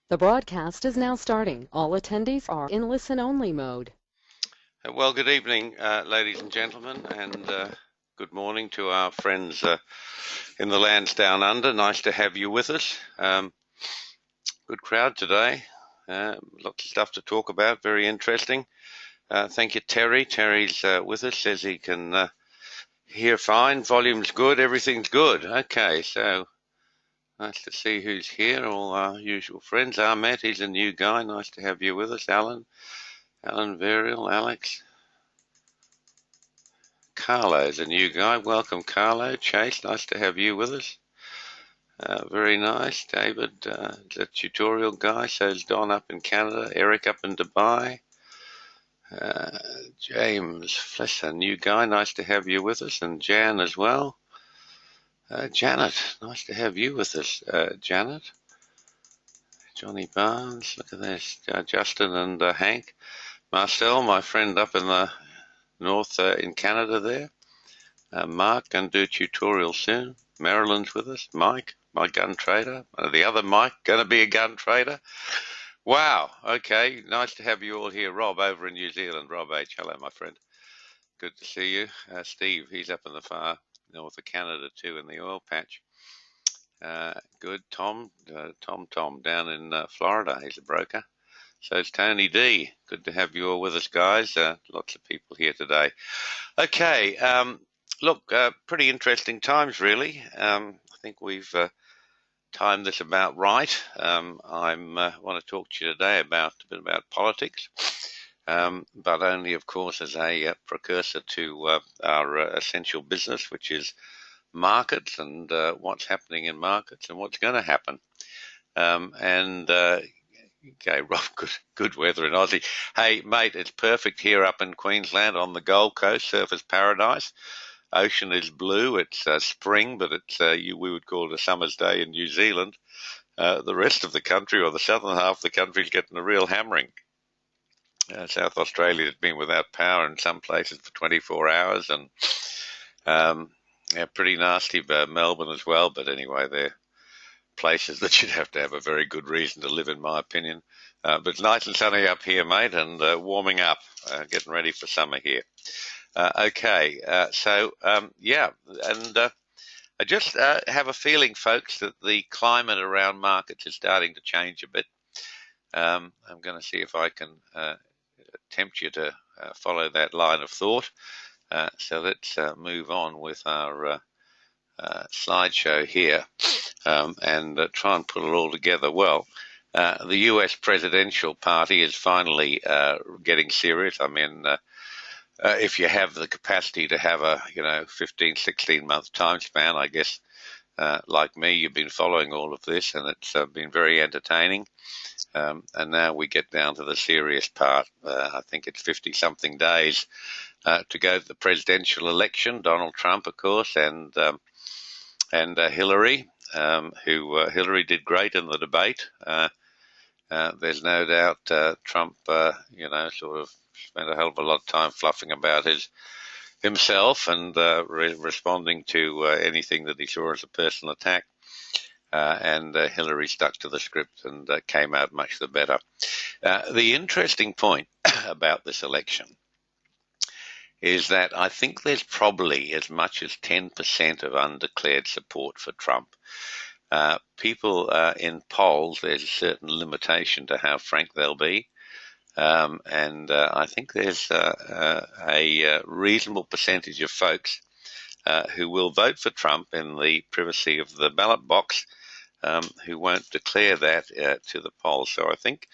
The broadcast is now starting. All attendees are in listen-only mode. Well, good evening, ladies and gentlemen, and good morning to our friends in the lands down under. Nice to have you with us. Good crowd today. Lots of stuff to talk about. Very interesting. Thank you, Terry. Terry's with us. Says he can hear fine. Volume's good. Everything's good. Okay, so nice to see who's here. All our usual friends. Ahmet, he's a new guy. Nice to have you with us. Alan Varial, Alex. Carlo's a new guy. Welcome, Carlo. Chase, nice to have you with us. Very nice. David, the tutorial guy. So's Don up in Canada. Eric up in Dubai. James Flesser, new guy. Nice to have you with us. And Jan as well. Janet, nice to have you with us. Janet. Johnny Barnes, look at this. Justin and Hank. Marcel, my friend up in the north in Canada there. Mark, going to do a tutorial soon. Marilyn's with us. Mike, my gun trader. The other Mike, going to be a gun trader. Wow, okay, nice to have you all here. Rob over in New Zealand. Rob H, hello, my friend. Good to see you. Steve, he's up in the far north of Canada too, in the oil patch. Good. Tom down in Florida. He's a broker. So it's Tony D. Good to have you all with us, guys. Lots of people here today. Okay, look, pretty interesting times, really. I think we've timed this about right. I want to talk to you today about a bit about politics, but only, of course, as a precursor to our essential business, which is markets and what's happening in markets and what's going to happen. Okay, Rob, good weather in Aussie. Hey, mate, it's perfect here up in Queensland on the Gold Coast, surfers paradise. Ocean is blue. It's spring, but it's we would call it a summer's day in New Zealand. The rest of the country, or the southern half of the country, is getting a real hammering. South Australia has been without power in some places for 24 hours, and pretty nasty. Melbourne as well, but anyway, they're places that you'd have to have a very good reason to live, in my opinion. But it's nice and sunny up here, mate, and warming up, getting ready for summer here. Okay, yeah, and I just have a feeling, folks, that the climate around markets is starting to change a bit. I'm going to see if I can tempt you to follow that line of thought. So let's move on with our slideshow here and try and put it all together. Well, the US presidential party is finally getting serious. I mean, if you have the capacity to have a 15, 16 month time span, I guess like me, you've been following all of this, and it's been very entertaining. And now we get down to the serious part. I think it's 50 something days to go to the presidential election. Donald Trump, of course, and Hillary, who Hillary did great in the debate. There's no doubt Trump, sort of spent a hell of a lot of time fluffing about himself and responding to anything that he saw as a personal attack. And Hillary stuck to the script and came out much the better. The interesting point about this election is that I think there's probably as much as 10% of undeclared support for Trump. People in polls, there's a certain limitation to how frank they'll be. And I think there's a reasonable percentage of folks who will vote for Trump in the privacy of the ballot box, who won't declare that to the polls. So I think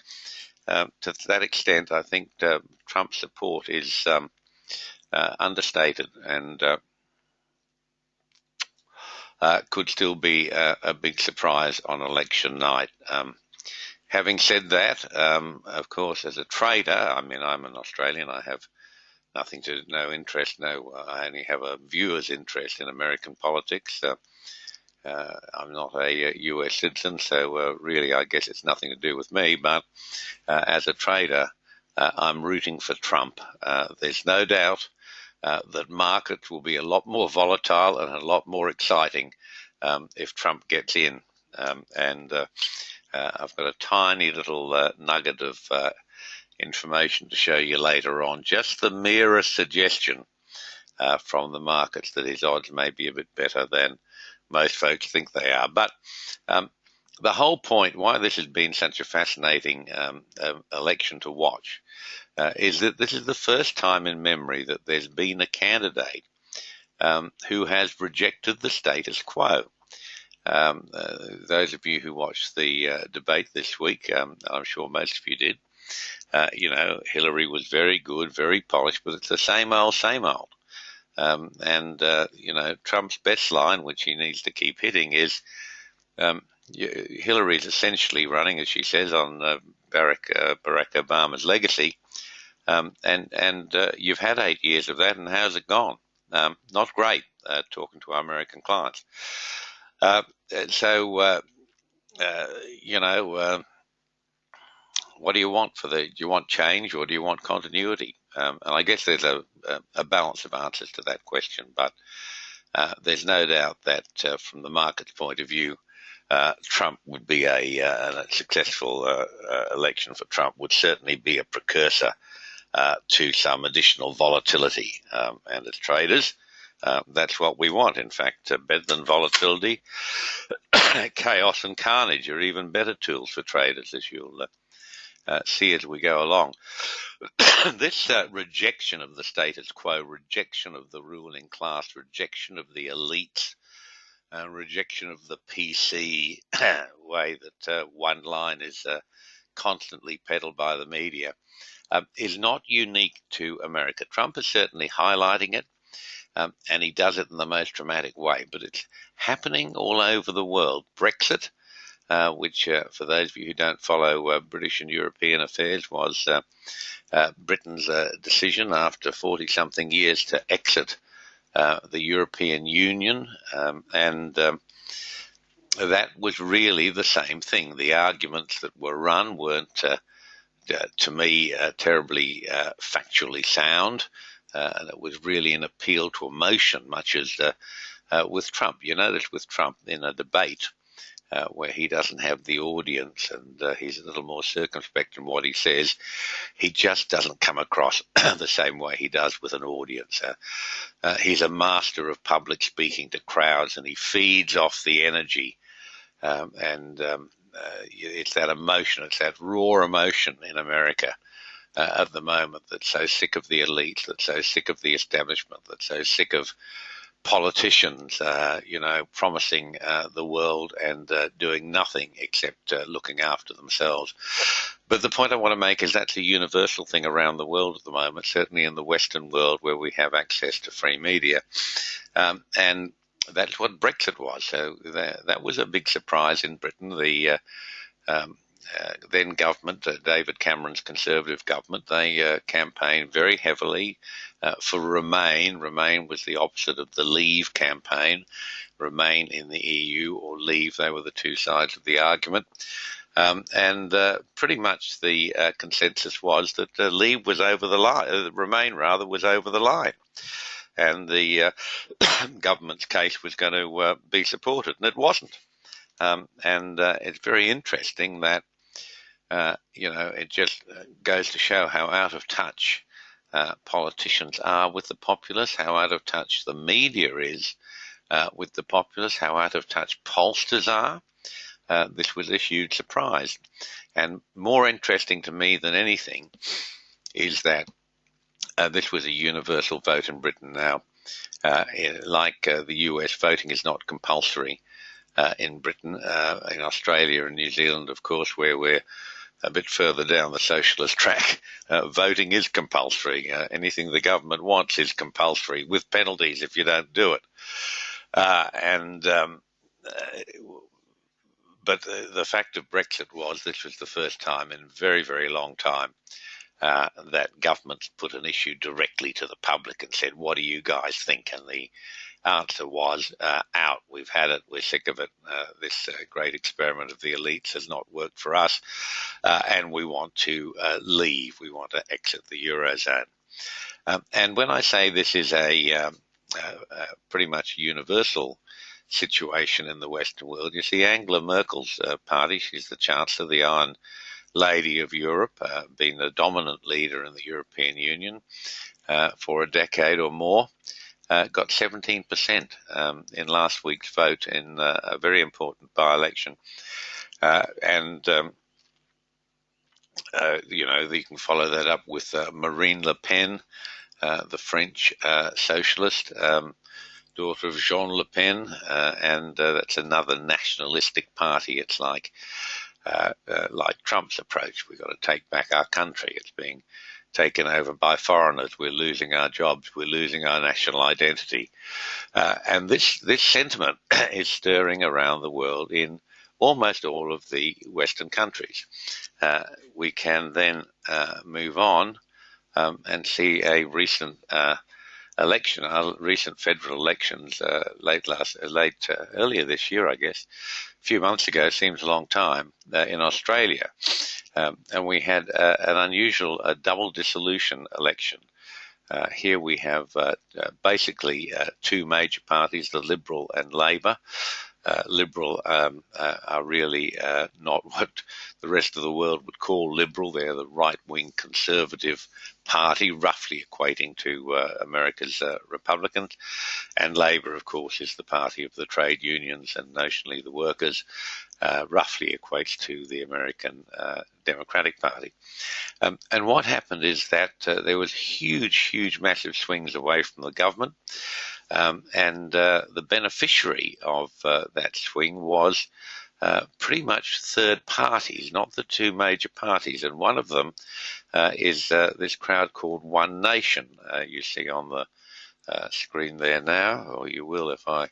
to that extent, I think Trump's support is understated and could still be a big surprise on election night. Having said that, of course, as a trader, I mean, I'm an Australian. I have no interest. I only have a viewer's interest in American politics. I'm not a US citizen, so really, I guess it's nothing to do with me. But as a trader, I'm rooting for Trump. There's no doubt that markets will be a lot more volatile and a lot more exciting if Trump gets in. I've got a tiny little nugget of information to show you later on. Just the merest suggestion from the markets that his odds may be a bit better than most folks think they are. But the whole point why this has been such a fascinating election to watch is that this is the first time in memory that there's been a candidate who has rejected the status quo. Those of you who watched the debate this week, I'm sure most of you did, Hillary was very good, very polished, but it's the same old, same old. Trump's best line, which he needs to keep hitting, is Hillary's essentially running, as she says, on Barack Obama's legacy. You've had 8 years of that, and how's it gone? Not great, talking to our American clients. What do you want do you want change or do you want continuity? And I guess there's a balance of answers to that question, but there's no doubt that from the market's point of view, Trump would be a successful election for Trump would certainly be a precursor to some additional volatility. And as traders, that's what we want. In fact, better than volatility, chaos and carnage are even better tools for traders, as you'll see as we go along. This rejection of the status quo, rejection of the ruling class, rejection of the elites, rejection of the PC way that one line is constantly peddled by the media, is not unique to America. Trump is certainly highlighting it, and he does it in the most dramatic way, but it's happening all over the world. Brexit, which for those of you who don't follow British and European affairs, was Britain's decision after 40-something years to exit the European Union, and that was really the same thing. The arguments that were run weren't, to me, terribly factually sound, and it was really an appeal to emotion, much as with Trump. You notice with Trump in a debate where he doesn't have the audience and he's a little more circumspect in what he says, he just doesn't come across the same way he does with an audience. He's a master of public speaking to crowds, and he feeds off the energy. It's that emotion, it's that raw emotion in America at the moment that's so sick of the elites, that's so sick of the establishment, that's so sick of politicians, promising the world and doing nothing except looking after themselves. But the point I want to make is that's a universal thing around the world at the moment, certainly in the Western world where we have access to free media. And that's what Brexit was. So that was a big surprise in Britain. The then government, David Cameron's Conservative government, they campaigned very heavily for Remain. Remain was the opposite of the Leave campaign. Remain in the EU or Leave, they were the two sides of the argument. Pretty much the consensus was that Leave was over the line, Remain rather was over the line. And the government's case was going to be supported, and it wasn't. It's very interesting that it just goes to show how out of touch politicians are with the populace, how out of touch the media is with the populace, how out of touch pollsters are. This was a huge surprise. And more interesting to me than anything is that this was a universal vote in Britain now. Like the US, voting is not compulsory in Britain. In Australia and New Zealand, of course, where we're a bit further down the socialist track, voting is compulsory. Anything the government wants is compulsory, with penalties if you don't do it. But the fact of Brexit was this was the first time in a very, very long time that governments put an issue directly to the public and said, what do you guys think? And the answer was out. We've had it. We're sick of it. This great experiment of the elites has not worked for us, and we want to leave. We want to exit the Eurozone. And when I say this is a pretty much universal situation in the Western world. You see, Angela Merkel's party, she's the Chancellor, the Iron Lady of Europe, been the dominant leader in the European Union for a decade or more, got 17% in last week's vote in a very important by-election. You can follow that up with Marine Le Pen, the French socialist, daughter of Jean Le Pen, and that's another nationalistic party. It's like Trump's approach. We've got to take back our country. It's being taken over by foreigners. We're losing our jobs. We're losing our national identity. And this sentiment is stirring around the world in almost all of the Western countries. We can then move on and see a recent election, recent federal elections earlier this year, I guess, a few months ago, seems a long time, in Australia. And we had an unusual double dissolution election. Here we have basically two major parties, the Liberal and Labor. Liberal are really not what the rest of the world would call liberal. They're the right-wing conservative party, roughly equating to America's Republicans. And Labor, of course, is the party of the trade unions and notionally the workers, roughly equates to the American Democratic Party. And what happened is that there was huge, massive swings away from the government. And the beneficiary of that swing was pretty much third parties, not the two major parties. And one of them is this crowd called One Nation. You see on the screen there now, or you will if I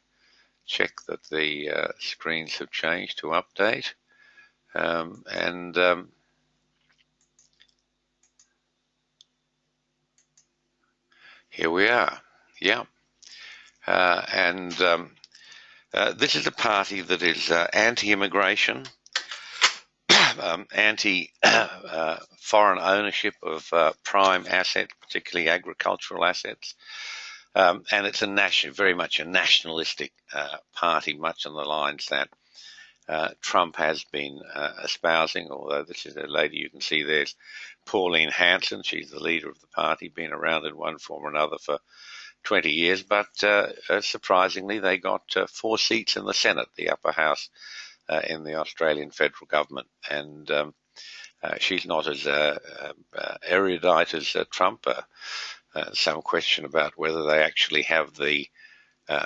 check that the screens have changed to update. Here we are. Yeah. This is a party that is anti-immigration, anti-foreign ownership of prime assets, particularly agricultural assets. And it's very much a nationalistic party, much on the lines that Trump has been espousing, although this is a lady you can see there's Pauline Hanson. She's the leader of the party, been around in one form or another for 20 years, but surprisingly they got 4 seats in the Senate, the upper house in the Australian federal government. And she's not as erudite as Trump. Some question about whether they actually have the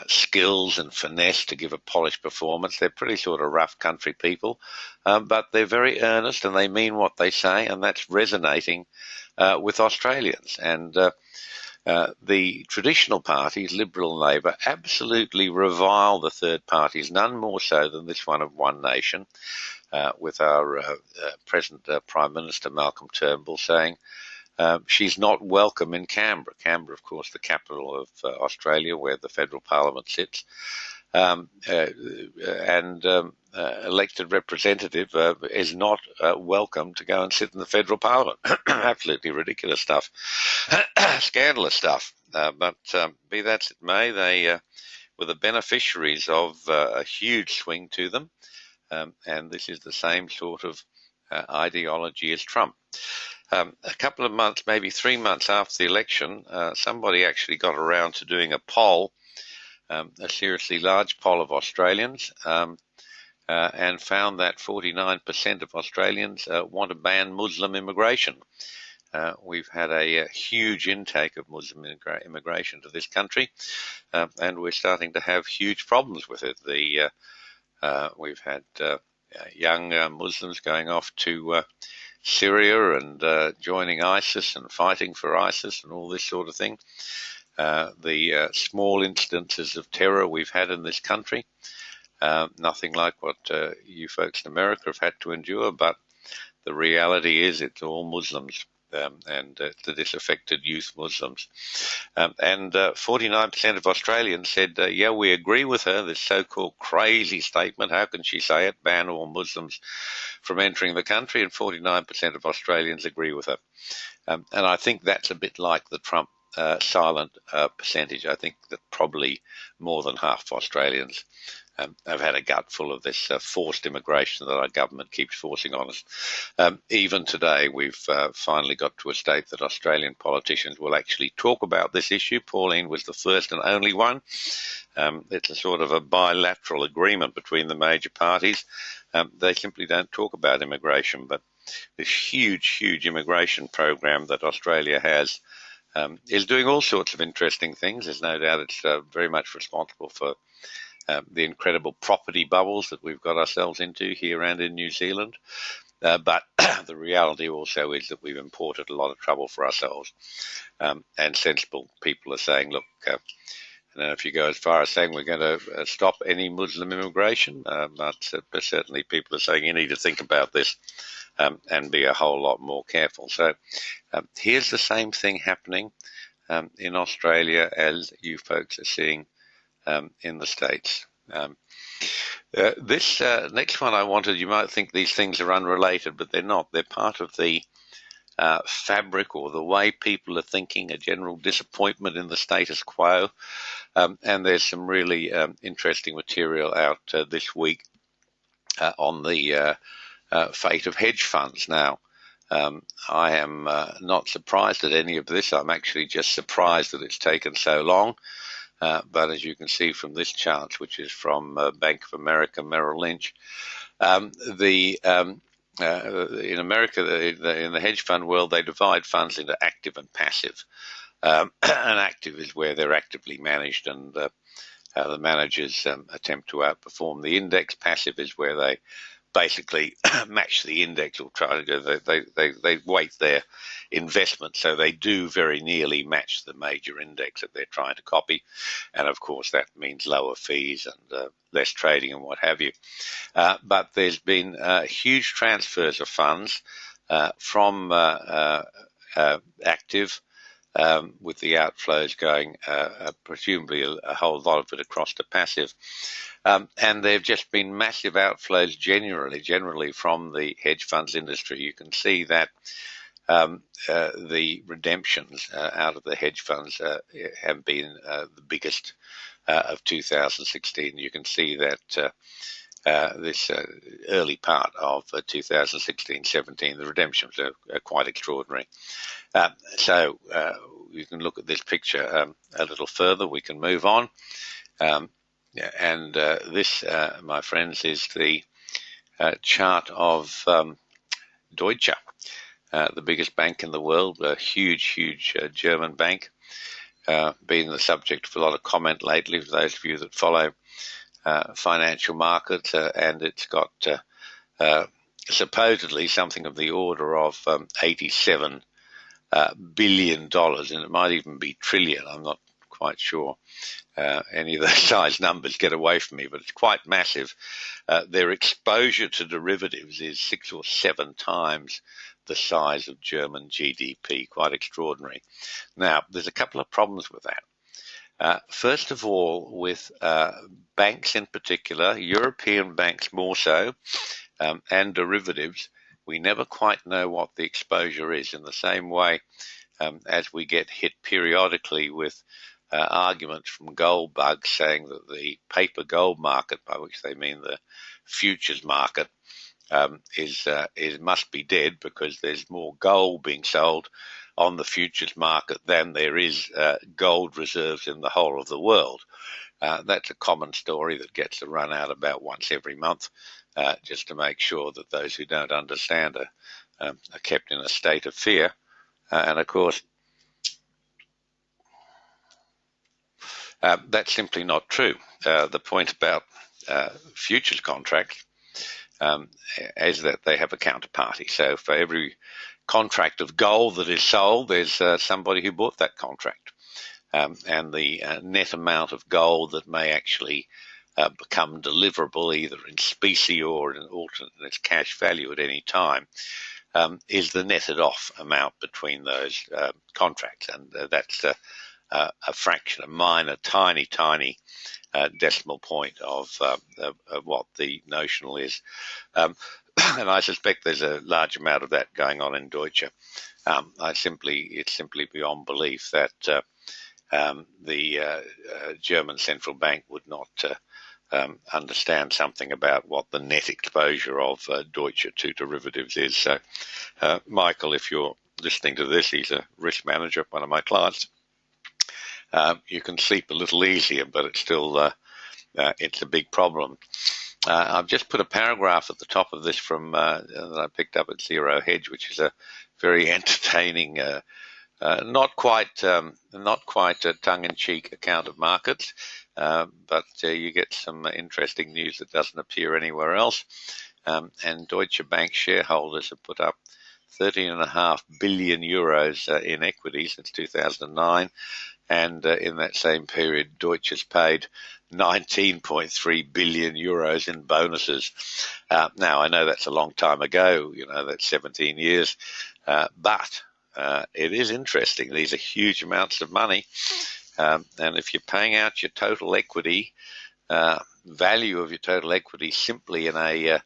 skills and finesse to give a polished performance. They're pretty sort of rough country people, but they're very earnest and they mean what they say, and that's resonating with Australians. And the traditional parties, Liberal and Labor, absolutely revile the third parties, none more so than this one of One Nation, with our present Prime Minister, Malcolm Turnbull, saying she's not welcome in Canberra. Canberra, of course, the capital of Australia, where the federal parliament sits. Elected representative is not welcome to go and sit in the federal parliament. Absolutely ridiculous stuff, scandalous stuff. But be that as it may, they were the beneficiaries of a huge swing to them, and this is the same sort of ideology as Trump. A couple of months, maybe 3 months after the election, somebody actually got around to doing a poll, a seriously large poll of Australians, and found that 49% of Australians want to ban Muslim immigration. We've had a huge intake of Muslim immigration to this country, and we're starting to have huge problems with it. We've had young Muslims going off to Syria and joining ISIS and fighting for ISIS and all this sort of thing. The small instances of terror we've had in this country, nothing like what you folks in America have had to endure, but the reality is it's all Muslims, and the disaffected youth Muslims. And 49% of Australians said, yeah, we agree with her, this so-called crazy statement. How can she say it? Ban all Muslims from entering the country. And 49% of Australians agree with her. And I think that's a bit like the Trump silent percentage. I think that probably more than half of Australians have had a gut full of this forced immigration that our government keeps forcing on us. Even today, we've finally got to a state that Australian politicians will actually talk about this issue. Pauline was the first and only one. It's a sort of a bilateral agreement between the major parties. They simply don't talk about immigration, but this huge immigration program that Australia has is doing all sorts of interesting things. There's no doubt it's very much responsible for the incredible property bubbles that we've got ourselves into here and in New Zealand. But the reality also is that we've imported a lot of trouble for ourselves. And sensible people are saying, look, I don't know if you go as far as saying we're going to stop any Muslim immigration, but certainly people are saying you need to think about this and be a whole lot more careful. So here's the same thing happening in Australia as you folks are seeing in the States. This next one I wanted, you might think these things are unrelated, but they're not. They're part of the fabric or the way people are thinking, a general disappointment in the status quo. And there's some really interesting material out this week on the fate of hedge funds. Now, I am not surprised at any of this. I'm actually just surprised that it's taken so long. But as you can see from this chart, which is from Bank of America Merrill Lynch, in America, in the hedge fund world, they divide funds into active and passive. And active is where they're actively managed and the managers attempt to outperform the index. Passive is where they basically match the index or try to do. They weight their investment, so they do very nearly match the major index that they're trying to copy, and of course that means lower fees and less trading and what have you. But there's been huge transfers of funds from active, with the outflows going presumably a whole lot of it across to passive. And there have just been massive outflows generally from the hedge funds industry. You can see that the redemptions out of the hedge funds have been the biggest of 2016. You can see that this early part of 2016-17, the redemptions are quite extraordinary. So you can look at this picture a little further. We can move on. And this, my friends, is the chart of Deutsche, the biggest bank in the world, a huge German bank, been the subject of a lot of comment lately for those of you that follow financial markets, and it's got supposedly something of the order of $87 billion, and it might even be trillion. I'm not quite sure. Any of those size numbers get away from me, but it's quite massive. Their exposure to derivatives is 6 or 7 times the size of German GDP. Quite extraordinary. Now, there's a couple of problems with that. First of all, with banks in particular, European banks more so, and derivatives, we never quite know what the exposure is, in the same way as we get hit periodically with arguments from gold bugs saying that the paper gold market, by which they mean the futures market, must be dead because there's more gold being sold on the futures market than there is gold reserves in the whole of the world. That's a common story that gets run out about once every month, just to make sure that those who don't understand are kept in a state of fear. And of course, that's simply not true. The point about futures contracts is that they have a counterparty. So for every contract of gold that is sold, there's somebody who bought that contract. And the net amount of gold that may actually become deliverable either in specie or in its cash value at any time is the netted off amount between those contracts. And that's a fraction, a minor, tiny decimal point of what the notional is. And I suspect there's a large amount of that going on in Deutsche. It's simply beyond belief that the German central bank would not understand something about what the net exposure of Deutsche to derivatives is. So, Michael, if you're listening to this, he's a risk manager, one of my clients. You can sleep a little easier, but it's still it's a big problem. I've just put a paragraph at the top of this from that I picked up at Zero Hedge, which is a very entertaining, not quite a tongue-in-cheek account of markets, but you get some interesting news that doesn't appear anywhere else. And Deutsche Bank shareholders have put up 13.5 billion euros in equity since 2009. And in that same period, Deutsche has paid 19.3 billion euros in bonuses. Now, I know that's a long time ago, that's 17 years, but it is interesting. These are huge amounts of money. And if you're paying out your total equity, value of your total equity simply in a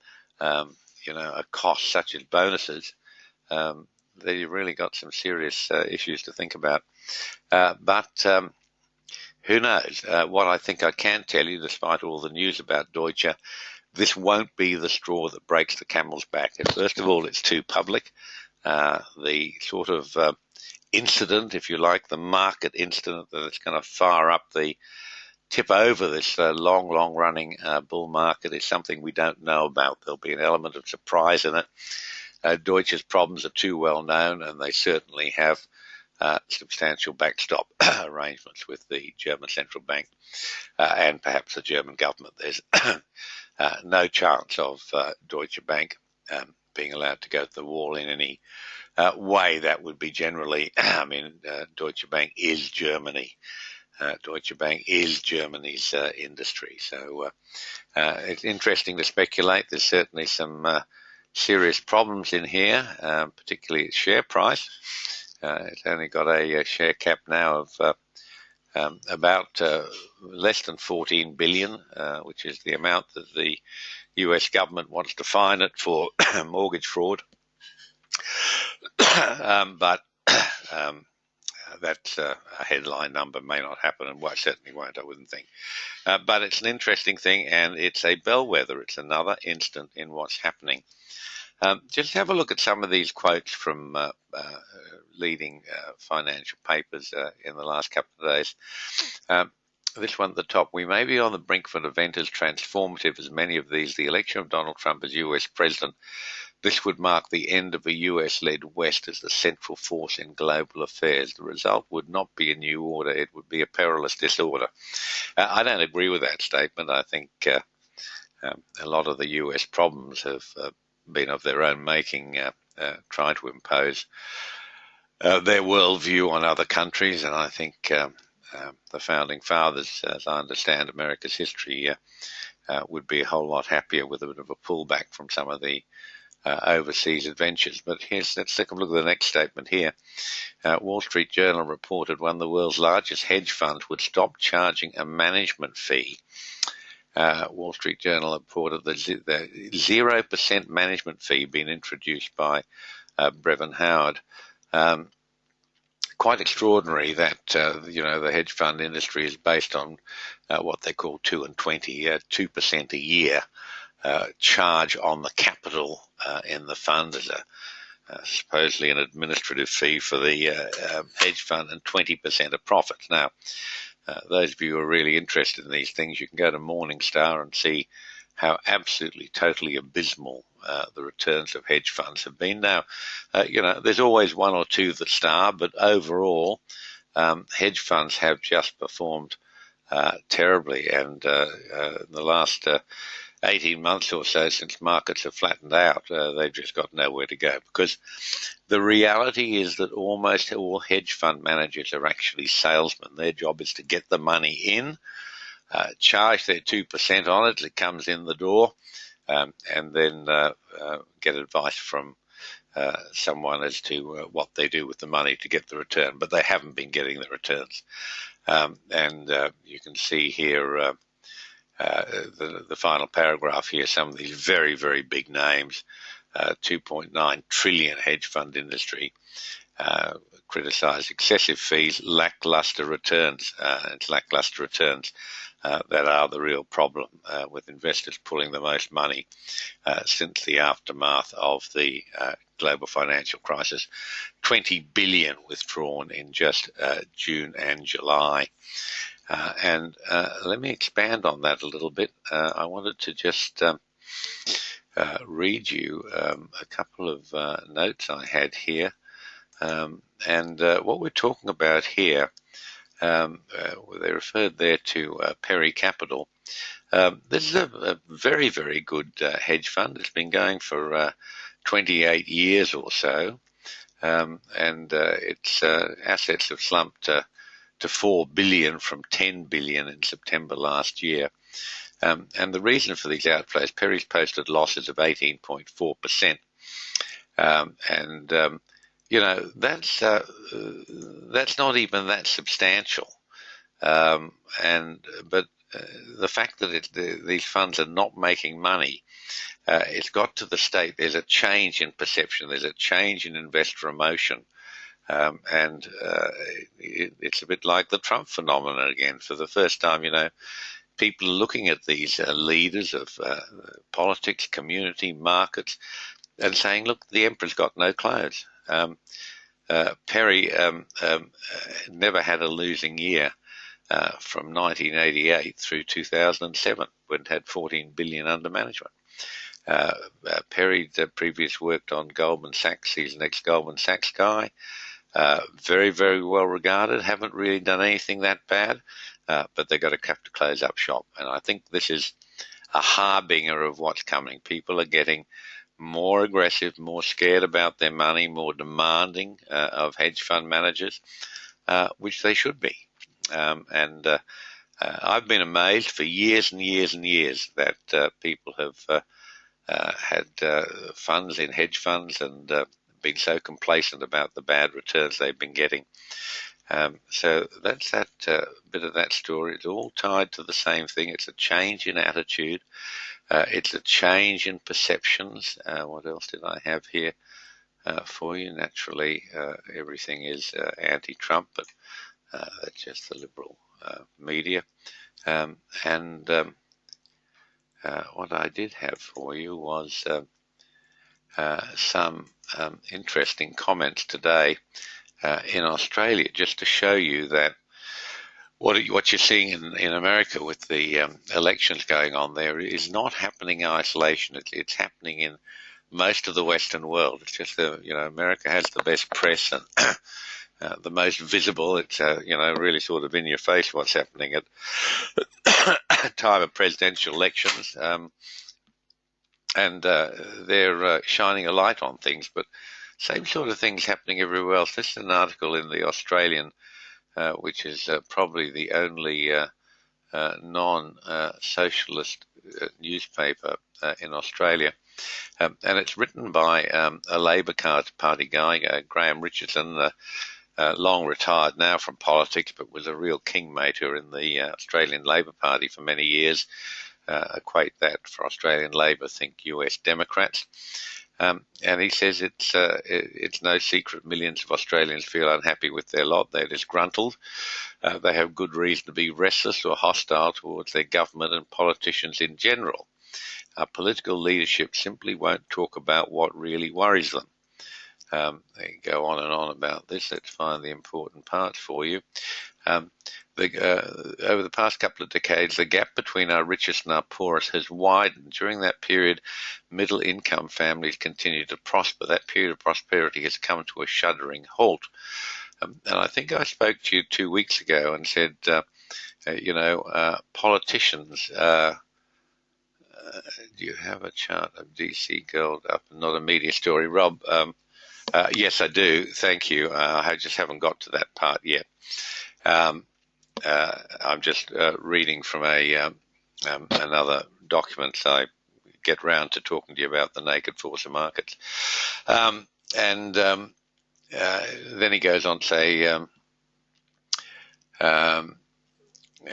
cost such as bonuses, then you've really got some serious issues to think about. But who knows? What I think I can tell you, despite all the news about Deutsche, this won't be the straw that breaks the camel's back. First of all, it's too public. The sort of incident, if you like, the market incident that it's going to tip over this long-running bull market is something we don't know about. There'll be an element of surprise in it. Deutsche's problems are too well known, and they certainly have substantial backstop arrangements with the German central bank and perhaps the German government. There's no chance of Deutsche Bank being allowed to go to the wall in any way. That would be generally, Deutsche Bank is Germany. Deutsche Bank is Germany's industry. So it's interesting to speculate. There's certainly some serious problems in here, particularly its share price. It's only got a share cap now of about less than 14 billion, which is the amount that the US government wants to fine it for mortgage fraud. But that's a headline number, may not happen, and certainly won't, I wouldn't think. But it's an interesting thing, and it's a bellwether. It's another instant in what's happening. Just have a look at some of these quotes from leading financial papers in the last couple of days. This one at the top: we may be on the brink of an event as transformative as many of these, the election of Donald Trump as US president. This would mark the end of a US-led West as the central force in global affairs. The result would not be a new order. It would be a perilous disorder. I don't agree with that statement. I think a lot of the US problems have been of their own making, trying to impose their worldview on other countries. And I think the founding fathers, as I understand America's history, would be a whole lot happier with a bit of a pullback from some of the overseas adventures. But let's take a look at the next statement here. Wall Street Journal reported one of the world's largest hedge funds would stop charging a management fee. Wall Street Journal reported the 0% management fee being introduced by Brevin Howard. Quite extraordinary that the hedge fund industry is based on what they call 2 and 20, 2% a year charge on the capital in the fund as supposedly an administrative fee for the hedge fund, and 20% of profits. Now, those of you who are really interested in these things, you can go to Morningstar and see how absolutely, totally abysmal the returns of hedge funds have been. Now, there's always one or two that star, but overall, hedge funds have just performed terribly. And in the last 18 months or so, since markets have flattened out, they've just got nowhere to go, because the reality is that almost all hedge fund managers are actually salesmen. Their job is to get the money in, charge their 2% on it as it comes in the door, and then get advice from someone as to what they do with the money to get the return. But they haven't been getting the returns. And you can see here the final paragraph here, some of these very, very big names, 2.9 trillion hedge fund industry, criticize excessive fees, lackluster returns. It's lackluster returns that are the real problem, with investors pulling the most money since the aftermath of the global financial crisis. 20 billion withdrawn in just June and July. And let me expand on that a little bit. I wanted to just read you a couple of notes I had here. And what we're talking about here, they referred there to Perry Capital. This is a very, very good hedge fund. It's been going for 28 years or so, and its assets have slumped to 4 billion from 10 billion in September last year. And the reason for these outflows, Perry's posted losses of 18.4%. You know, that's not even that substantial. But the fact that these funds are not making money, it's got to the state there's a change in perception, there's a change in investor emotion. It's a bit like the Trump phenomenon again. For the first time, you know, people are looking at these leaders of politics, community, markets, and saying, look, the emperor's got no clothes. Perry never had a losing year from 1988 through 2007, when it had 14 billion under management. Perry previous worked on Goldman Sachs. He's an ex-Goldman Sachs guy. Very, very well regarded. Haven't really done anything that bad, but they've got to have to close up shop. And I think this is a harbinger of what's coming. People are getting more aggressive, more scared about their money, more demanding of hedge fund managers, which they should be. I've been amazed for years and years and years that people have had funds in hedge funds and been so complacent about the bad returns they've been getting. So that's that bit of that story. It's all tied to the same thing. It's a change in attitude. It's a change in perceptions. What else did I have here for you? Naturally, everything is anti-Trump, but that's just the liberal media. What I did have for you was some interesting comments today in Australia, just to show you that what you're seeing in America with the elections going on there is not happening in isolation. It's happening in most of the Western world. It's just America has the best press and the most visible. It's really sort of in your face what's happening at time of presidential elections. They're shining a light on things, but same sort of things happening everywhere else. This is an article in the Australian, which is probably the only non-socialist newspaper in Australia. And it's written by a Labor Party guy, Graham Richardson, long retired now from politics, but was a real kingmaker in the Australian Labor Party for many years. Equate that for Australian Labor, think US Democrats. And he says it's no secret millions of Australians feel unhappy with their lot. They're disgruntled. They have good reason to be restless or hostile towards their government and politicians in general. Our political leadership simply won't talk about what really worries them. They go on and on about this. Let's find the important parts for you. Over the past couple of decades, the gap between our richest and our poorest has widened. During that period, middle-income families continue to prosper. That period of prosperity has come to a shuddering halt. And I think I spoke to you 2 weeks ago and said, politicians, do you have a chart of DC gold up? Not a media story. Rob, yes, I do. Thank you. I just haven't got to that part yet. I'm just reading from another document, so I get round to talking to you about the naked force of markets. Then he goes on to say,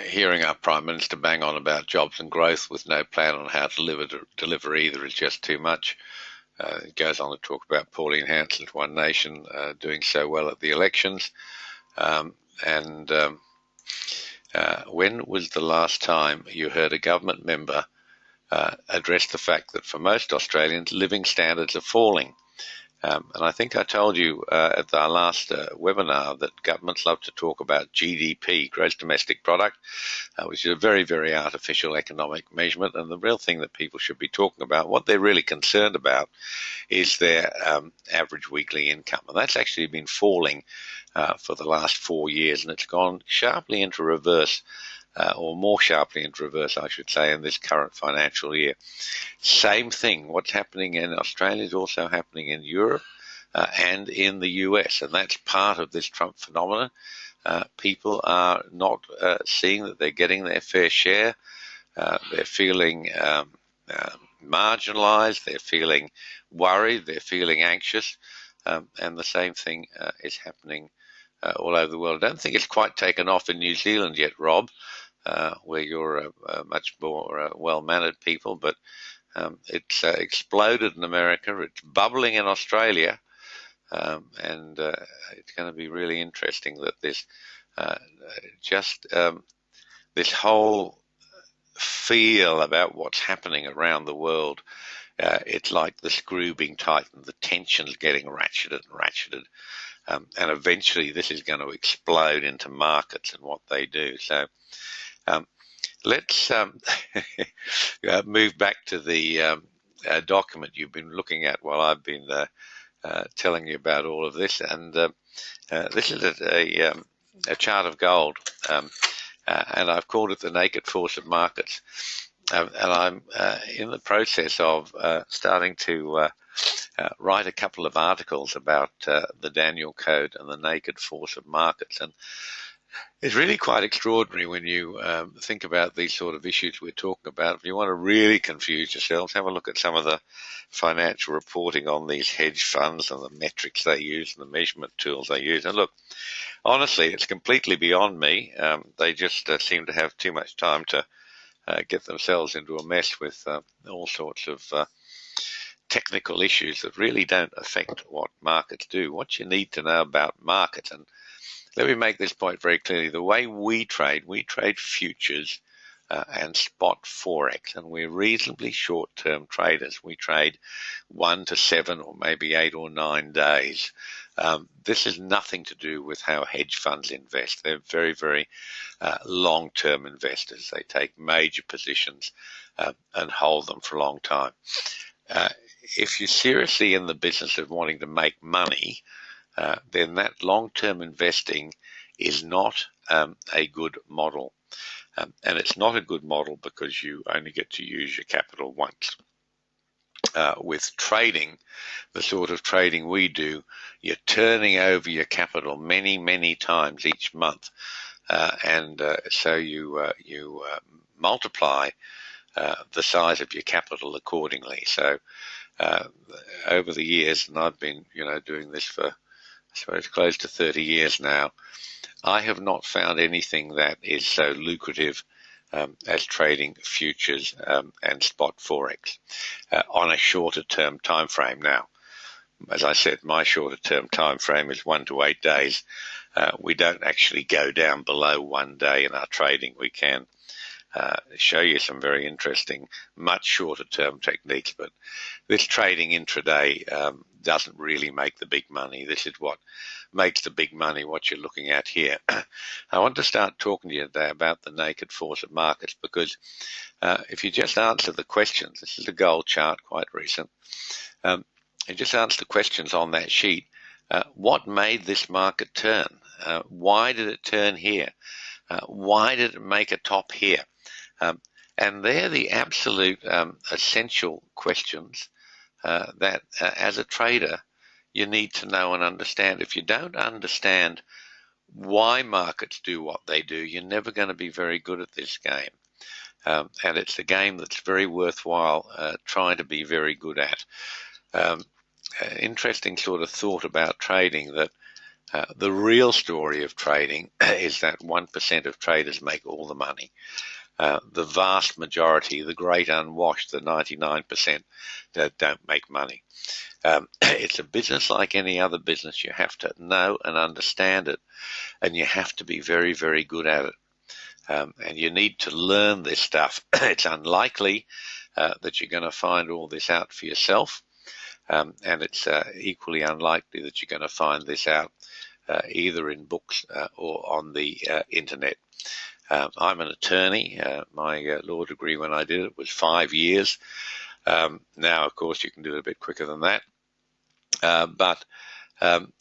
hearing our Prime Minister bang on about jobs and growth with no plan on how to deliver either is just too much. It goes on to talk about Pauline Hanson's One Nation doing so well at the elections. when was the last time you heard a government member address the fact that for most Australians, living standards are falling? And I think I told you at our last webinar that governments love to talk about GDP, gross domestic product, which is a very, very artificial economic measurement. And the real thing that people should be talking about, what they're really concerned about, is their average weekly income. And that's actually been falling for the last 4 years, and it's gone sharply into reverse, or more sharply into reverse, I should say, in this current financial year. Same thing. What's happening in Australia is also happening in Europe and in the US, and that's part of this Trump phenomenon. People are not seeing that they're getting their fair share. They're feeling marginalized. They're feeling worried. They're feeling anxious. And the same thing is happening all over the world. I don't think it's quite taken off in New Zealand yet, Rob, where you're a much more well-mannered people, but it's exploded in America. It's bubbling in Australia, and it's going to be really interesting that this this whole feel about what's happening around the world. It's like the screw being tightened, the tension's getting ratcheted and ratcheted, and eventually this is going to explode into markets and what they do. So let's move back to the document you've been looking at while I've been telling you about all of this. And this is a chart of gold, and I've called it the naked force of markets. And I'm in the process of starting to write a couple of articles about the Daniel Code and the naked force of markets. And it's really quite extraordinary when you think about these sort of issues we're talking about. If you want to really confuse yourselves, have a look at some of the financial reporting on these hedge funds and the metrics they use and the measurement tools they use. And look, honestly, it's completely beyond me. They just seem to have too much time to get themselves into a mess with all sorts of technical issues that really don't affect what markets do. What you need to know about markets, and let me make this point very clearly, the way we trade futures and spot forex, and we're reasonably short-term traders. We trade 1 to 7 or maybe 8 or 9 days. This has nothing to do with how hedge funds invest. They're very, very long-term investors. They take major positions and hold them for a long time. If you're seriously in the business of wanting to make money, then that long-term investing is not a good model. And it's not a good model because you only get to use your capital once. With trading, the sort of trading we do, you're turning over your capital many, many times each month. So you multiply the size of your capital accordingly. So over the years, and I've been doing this for, I suppose, close to 30 years now, I have not found anything that is so lucrative as trading futures and spot forex on a shorter term time frame. Now, as I said, my shorter term time frame is 1 to 8 days. We don't actually go down below 1 day in our trading. We can show you some very interesting, much shorter term techniques, but this trading intraday doesn't really make the big money. This is what makes the big money, what you're looking at here. I want to start talking to you today about the naked force of markets, because if you just answer the questions, this is a gold chart, quite recent, you just answer the questions on that sheet. What made this market turn? Why did it turn here? Why did it make a top here? And they're the absolute essential questions that as a trader you need to know and understand. If you don't understand why markets do what they do, you're never going to be very good at this game. And it's a game that's very worthwhile trying to be very good at. Interesting sort of thought about trading, that the real story of trading is that 1% of traders make all the money. The vast majority, the great unwashed, the 99% that don't make money. It's a business like any other business. You have to know and understand it, and you have to be very, very good at it. And you need to learn this stuff. It's unlikely that you're going to find all this out for yourself, and it's equally unlikely that you're going to find this out either in books or on the internet. I'm an attorney. My law degree when I did it was 5 years. Now, of course, you can do it a bit quicker than that. But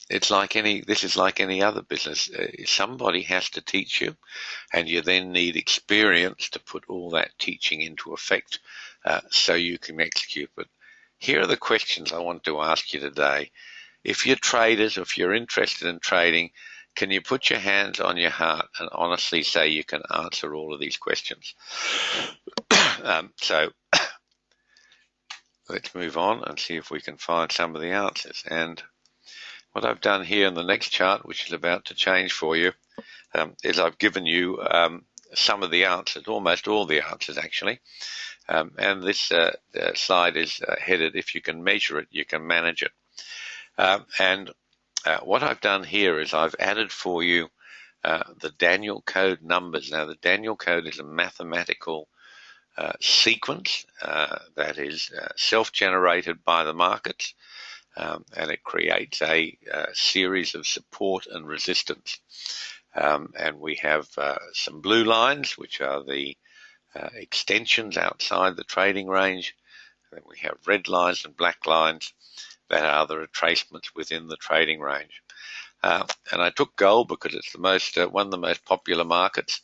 this is like any other business. Somebody has to teach you, and you then need experience to put all that teaching into effect so you can execute. But here are the questions I want to ask you today. If you're traders, if you're interested in trading, can you put your hands on your heart and honestly say you can answer all of these questions? So let's move on and see if we can find some of the answers. And what I've done here in the next chart, which is about to change for you, is I've given you some of the answers, almost all the answers actually. And this slide is headed, if you can measure it, you can manage it. And what I've done here is I've added for you the Daniel code numbers. Now, the Daniel code is a mathematical sequence that is self-generated by the markets, and it creates a series of support and resistance. And we have some blue lines, which are the extensions outside the trading range. Then we have red lines and black lines that are the retracements within the trading range. And I took gold because it's the most one of the most popular markets.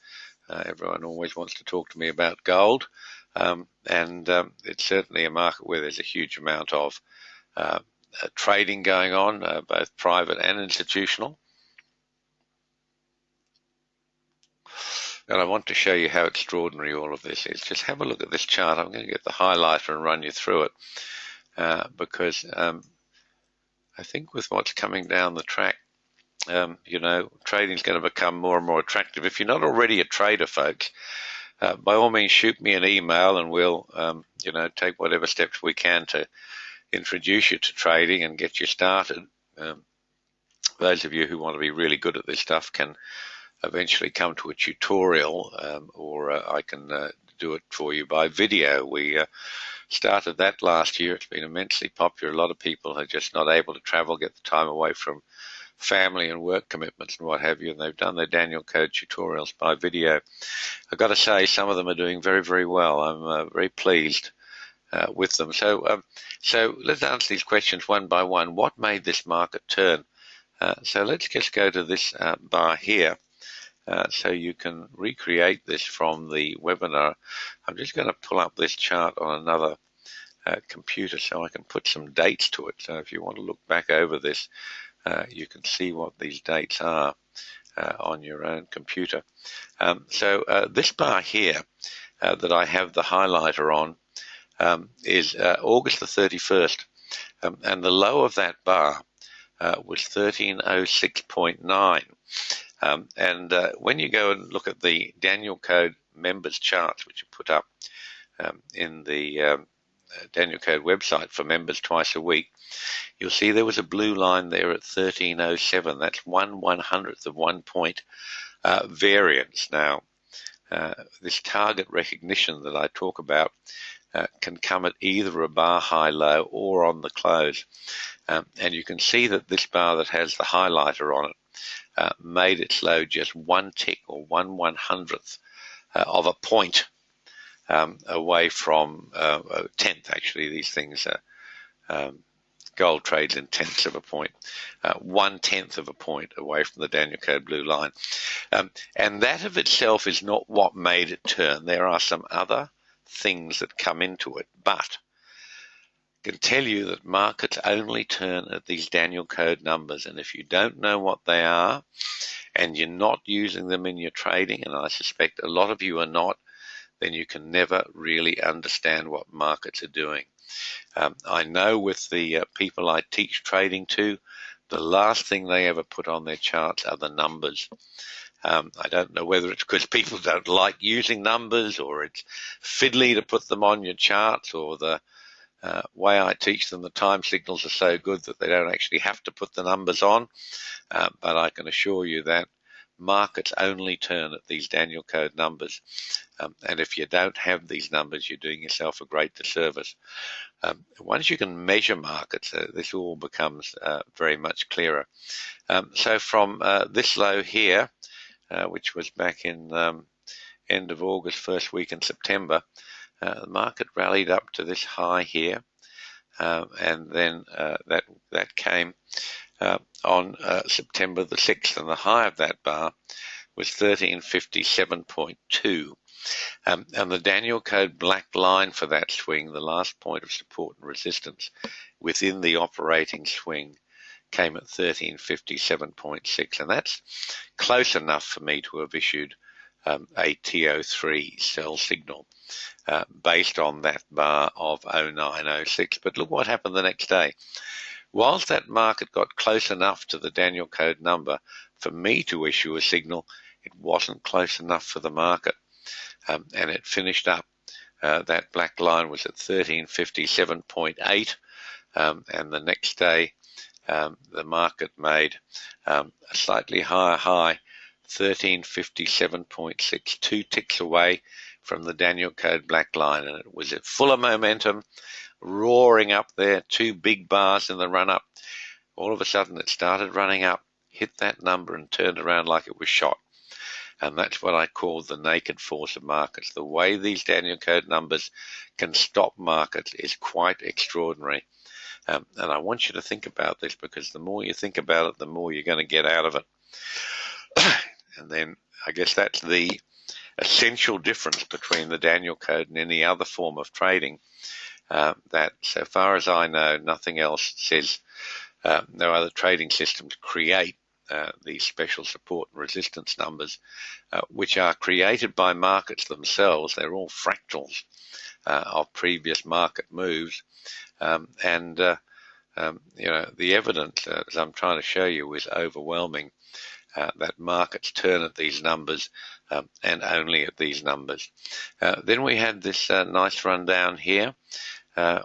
Everyone always wants to talk to me about gold, and it's certainly a market where there's a huge amount of trading going on, both private and institutional. And I want to show you how extraordinary all of this is. Just have a look at this chart. I'm going to get the highlighter and run you through it because I think with what's coming down the track, trading is going to become more and more attractive. If you're not already a trader, folks, by all means, shoot me an email and we'll, take whatever steps we can to introduce you to trading and get you started. Those of you who want to be really good at this stuff can eventually come to a tutorial, or I can do it for you by video. We started that last year. It's been immensely popular. A lot of people are just not able to travel, get the time away from family and work commitments and what have you, and they've done their Daniel code tutorials by video. I've got to say, some of them are doing very, very well. I'm very pleased with them. So let's answer these questions one by one. What made this market turn? So let's just go to this bar here. So you can recreate this from the webinar. I'm just going to pull up this chart on another computer so I can put some dates to it. So if you want to look back over this, you can see what these dates are on your own computer. So this bar here that I have the highlighter on is August the 31st, and the low of that bar was 1306.9. And when you go and look at the Daniel Code members charts, which are put up in the Daniel Code website for members twice a week, you'll see there was a blue line there at 1307. That's 1/100th of 1 point variance. Now, this target recognition that I talk about can come at either a bar high low or on the close. And you can see that this bar that has the highlighter on it made its low just 1 tick or 1/100th of a point away from a tenth. Actually, these things are gold trades in tenths of a point, 1/10 of a point away from the Daniel Code blue line. And that of itself is not what made it turn. There are some other things that come into it, but I can tell you that markets only turn at these Daniel Code numbers, and if you don't know what they are and you're not using them in your trading, and I suspect a lot of you are not, then you can never really understand what markets are doing. I know with the people I teach trading to, the last thing they ever put on their charts are the numbers. I don't know whether it's because people don't like using numbers, or it's fiddly to put them on your charts, or the way I teach them, the time signals are so good that they don't actually have to put the numbers on. But I can assure you that markets only turn at these Daniel code numbers. And if you don't have these numbers, you're doing yourself a great disservice. Once you can measure markets, this all becomes very much clearer. So from this low here, which was back in end of August, first week in September, the market rallied up to this high here, and then that came on September the 6th, and the high of that bar was 1357.2. And the Daniel code black line for that swing, the last point of support and resistance within the operating swing, came at 1357.6, and that's close enough for me to have issued a TO3 sell signal based on that bar of 0906. But look what happened the next day. Whilst that market got close enough to the Daniel code number for me to issue a signal, it wasn't close enough for the market, and it finished up. That black line was at 1357.8, and the next day the market made a slightly higher high, 1357.6, 2 ticks away from the Daniel code black line, and it was full of momentum, roaring up there, 2 big bars in the run-up. All of a sudden it started running up, hit that number and turned around like it was shot. And that's what I call the naked force of markets. The way these Daniel code numbers can stop markets is quite extraordinary. And I want you to think about this, because the more you think about it, the more you're going to get out of it. And then I guess that's the essential difference between the Daniel code and any other form of trading, that so far as I know, nothing else says, no other trading systems create these special support and resistance numbers, which are created by markets themselves. They're all fractals of previous market moves, and the evidence, as I'm trying to show you, is overwhelming. That markets turn at these numbers, and only at these numbers. Then we had this nice run down here,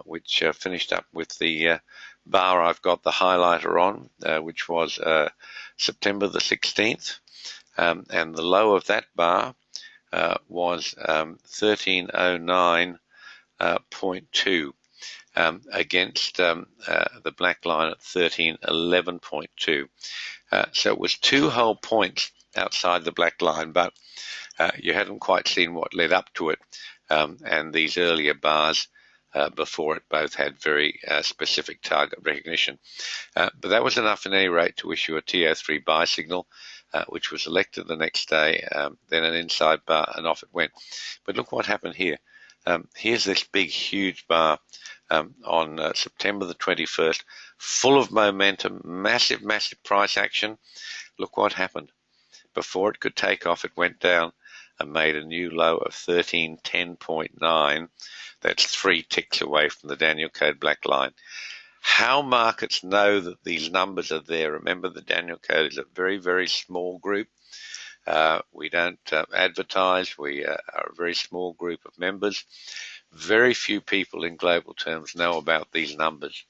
which finished up with the bar I've got the highlighter on, which was September the 16th, and the low of that bar was 1309.2 against the black line at 1311.2. So it was 2 whole points outside the black line, but you hadn't quite seen what led up to it, and these earlier bars before it both had very specific target recognition. But that was enough, at any rate, to issue a TO3 buy signal, which was elected the next day, then an inside bar, and off it went. But look what happened here. Here's this big, huge bar on September the 21st, full of momentum, massive, massive price action. Look what happened. Before it could take off, it went down and made a new low of 1310.9. That's 3 ticks away from the Daniel code black line. How markets know that these numbers are there? Remember, the Daniel code is a very, very small group. We don't advertise. We are a very small group of members. Very few people in global terms know about these numbers,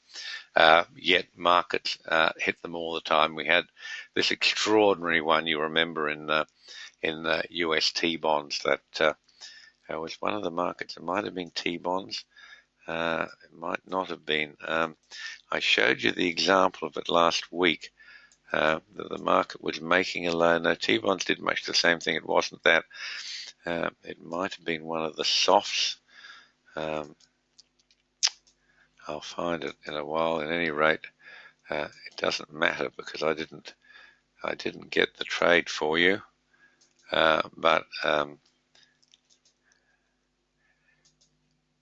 yet markets hit them all the time. We had this extraordinary one, you remember, in US T-bonds, that was one of the markets. It might have been T-bonds. It might not have been. I showed you the example of it last week, that the market was making a low. No, T-bonds did much the same thing. It wasn't that. It might have been one of the softs. I'll find it in a while. At any rate, it doesn't matter, because I didn't get the trade for you. But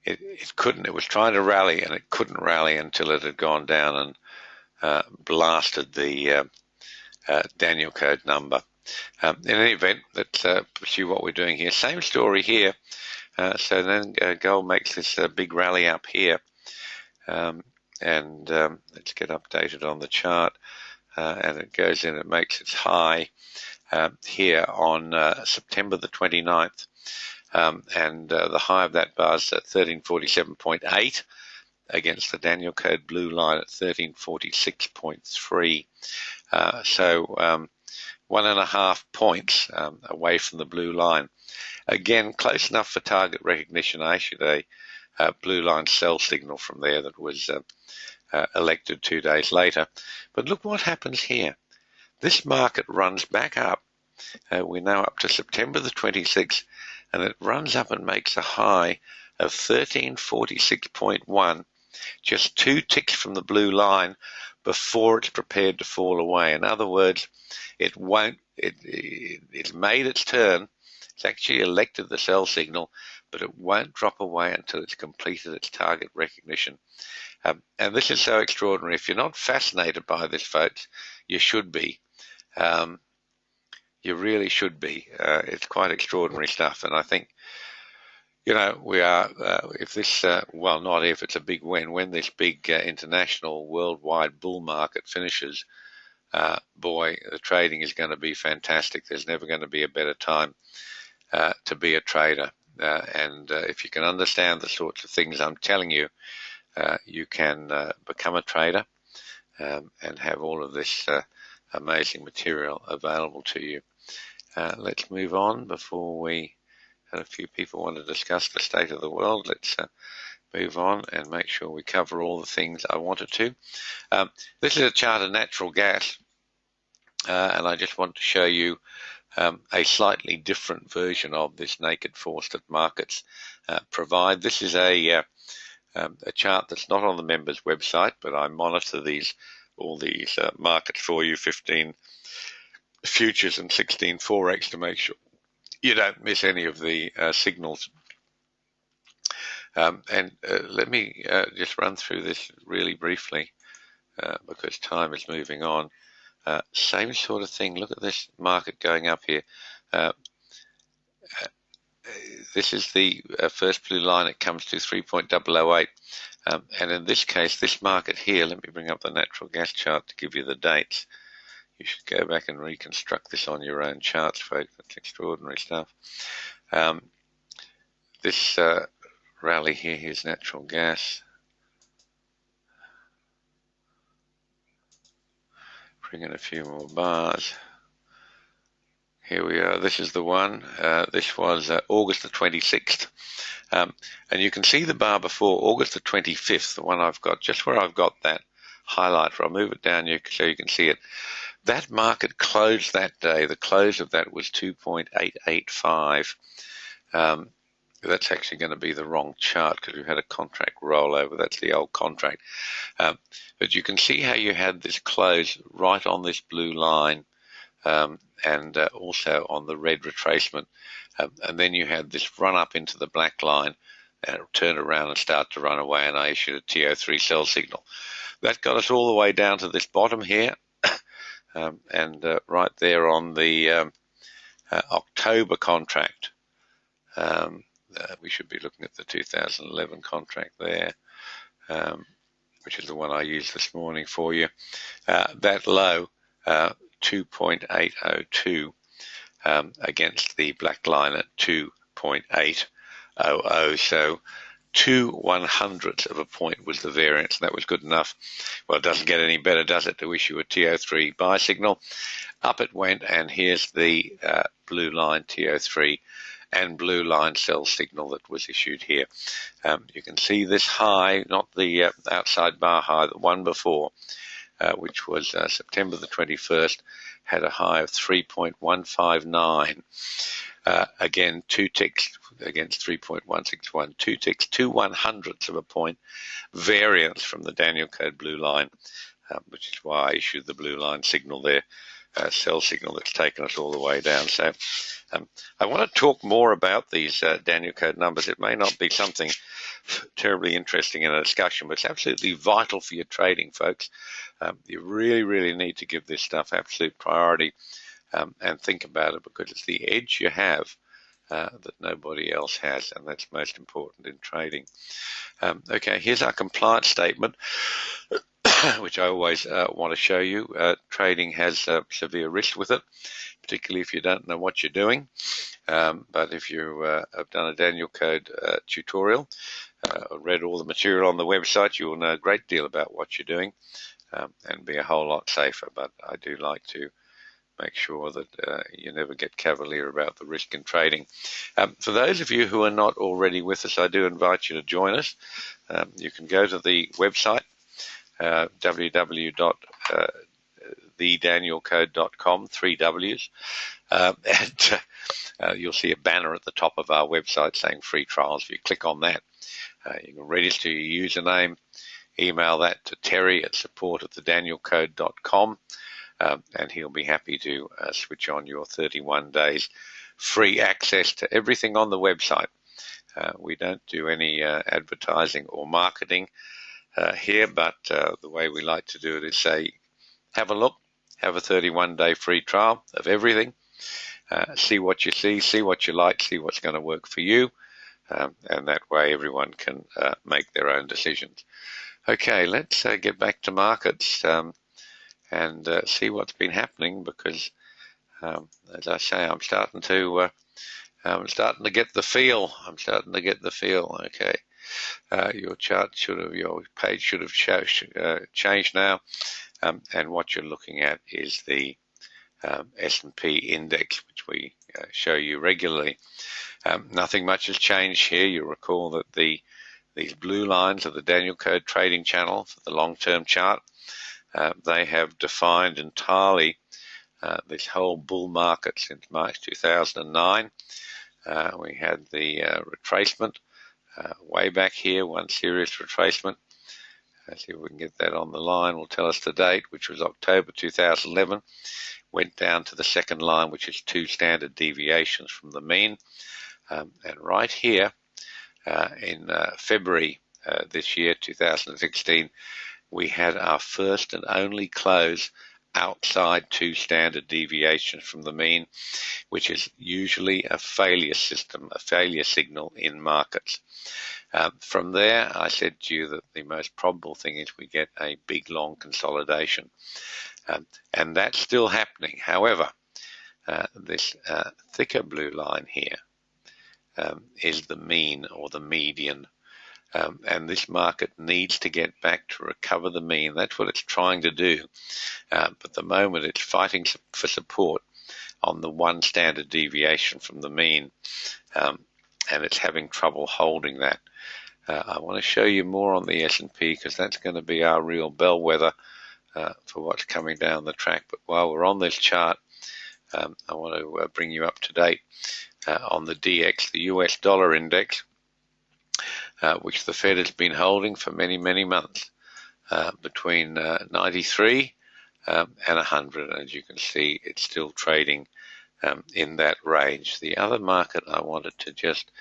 it couldn't. It was trying to rally, and it couldn't rally until it had gone down and blasted the Daniel code number. In any event, let's pursue what we're doing here. Same story here. So then gold makes this big rally up here, and let's get updated on the chart, and it goes in, it makes its high here on September the 29th, and the high of that bar is at 1347.8 against the Daniel code blue line at 1346.3. So 1.5 points away from the blue line. Again, close enough for target recognition. I issued a blue line sell signal from there that was elected 2 days later. But look what happens here. This market runs back up. We're now up to September the 26th, and it runs up and makes a high of 1346.1, just 2 ticks from the blue line before it's prepared to fall away. In other words, it's made its turn. It's actually elected the sell signal, but it won't drop away until it's completed its target recognition. And this is so extraordinary. If you're not fascinated by this, folks, you should be. You really should be. It's quite extraordinary stuff. And I think, we are, if this, well, not if, it's a big when this big international worldwide bull market finishes, boy, the trading is going to be fantastic. There's never going to be a better time to be a trader. And if you can understand the sorts of things I'm telling you, you can become a trader and have all of this amazing material available to you. Let's move on before we had a few people want to discuss the state of the world. Let's move on and make sure we cover all the things I wanted to. This is a chart of natural gas, and I just want to show you a slightly different version of this naked force that markets provide. This is a chart that's not on the members website, but I monitor all these markets for you, 15 futures and 16 forex, to make sure you don't miss any of the signals. And let me just run through this really briefly because time is moving on. Same sort of thing. Look at this market going up here. This is the first blue line. It comes to 3.008. And in this case, this market here, let me bring up the natural gas chart to give you the dates. You should go back and reconstruct this on your own charts, folks. That's extraordinary stuff. This rally here, here's natural gas. Bring in a few more bars. Here we are. This is the one. This was August the 26th. And you can see the bar before August the 25th, the one I've got, just where I've got that highlighter. I'll move it down here so you can see it. That market closed that day. The close of that was 2.885. That's actually going to be the wrong chart because we've had a contract rollover. That's the old contract. But you can see how you had this close right on this blue line and also on the red retracement. And then you had this run up into the black line and turn around and start to run away, and I issued a TO3 sell signal. That got us all the way down to this bottom here. And right there on the October contract. We should be looking at the 2011 contract there, which is the one I used this morning for you. That low, 2.802 against the black line at 2.800. So 2/100ths of a point was the variance, and that was good enough. Well, it doesn't get any better, does it, to issue a TO3 buy signal? Up it went, and here's the blue line TO3 and blue line sell signal that was issued here. You can see this high, not the outside bar high, the one before, which was September the 21st, had a high of 3.159. Again, 2 ticks against 3.161, 2 ticks, 2/100ths of a point variance from the Daniel code blue line, which is why I issued the blue line signal there, sell signal that's taken us all the way down. So I want to talk more about these Daniel code numbers. It may not be something terribly interesting in a discussion, but it's absolutely vital for your trading, folks. You really, really need to give this stuff absolute priority and think about it, because it's the edge you have that nobody else has, and that's most important in trading. Okay, here's our compliance statement, which I always want to show you. Trading has severe risk with it, particularly if you don't know what you're doing. But if you have done a Daniel code tutorial or read all the material on the website, you will know a great deal about what you're doing and be a whole lot safer. But I do like to make sure that you never get cavalier about the risk in trading. For those of you who are not already with us, I do invite you to join us. You can go to the website, www.thedanielcode.com, 3 W's, and you'll see a banner at the top of our website saying free trials. If you click on that, you can register your username, email that to Terry at support@thedanielcode.com, and he'll be happy to switch on your 31 days free access to everything on the website. We don't do any advertising or marketing here, but the way we like to do it is say, have a look, have a 31-day free trial of everything, see what you see what you like, see what's going to work for you, and that way everyone can make their own decisions. Okay, let's get back to markets and see what's been happening, because as I say, I'm starting to get the feel. Okay, your page should have changed now, and what you're looking at is the S&P index, which we show you regularly. Nothing much has changed here. You'll recall that these blue lines are the Daniel Code trading channel for the long-term chart. They have defined entirely this whole bull market since March 2009. We had the retracement way back here, one serious retracement. Let's see if we can get that on the line. Will tell us the date, which was October 2011. Went down to the second line, which is 2 standard deviations from the mean. And right here in February this year, 2016, we had our first and only close outside 2 standard deviations from the mean, which is usually a failure signal in markets. From there, I said to you that the most probable thing is we get a big long consolidation, and that's still happening. However, this thicker blue line here is the mean or the median. And this market needs to get back to recover the mean. That's what it's trying to do. But at the moment, it's fighting for support on the 1 standard deviation from the mean, and it's having trouble holding that. I want to show you more on the S&P, because that's going to be our real bellwether for what's coming down the track. But while we're on this chart, I want to bring you up to date on the DX, the US dollar index, which the Fed has been holding for many, many months, between 93 and 100. As you can see, it's still trading in that range. The other market I wanted to just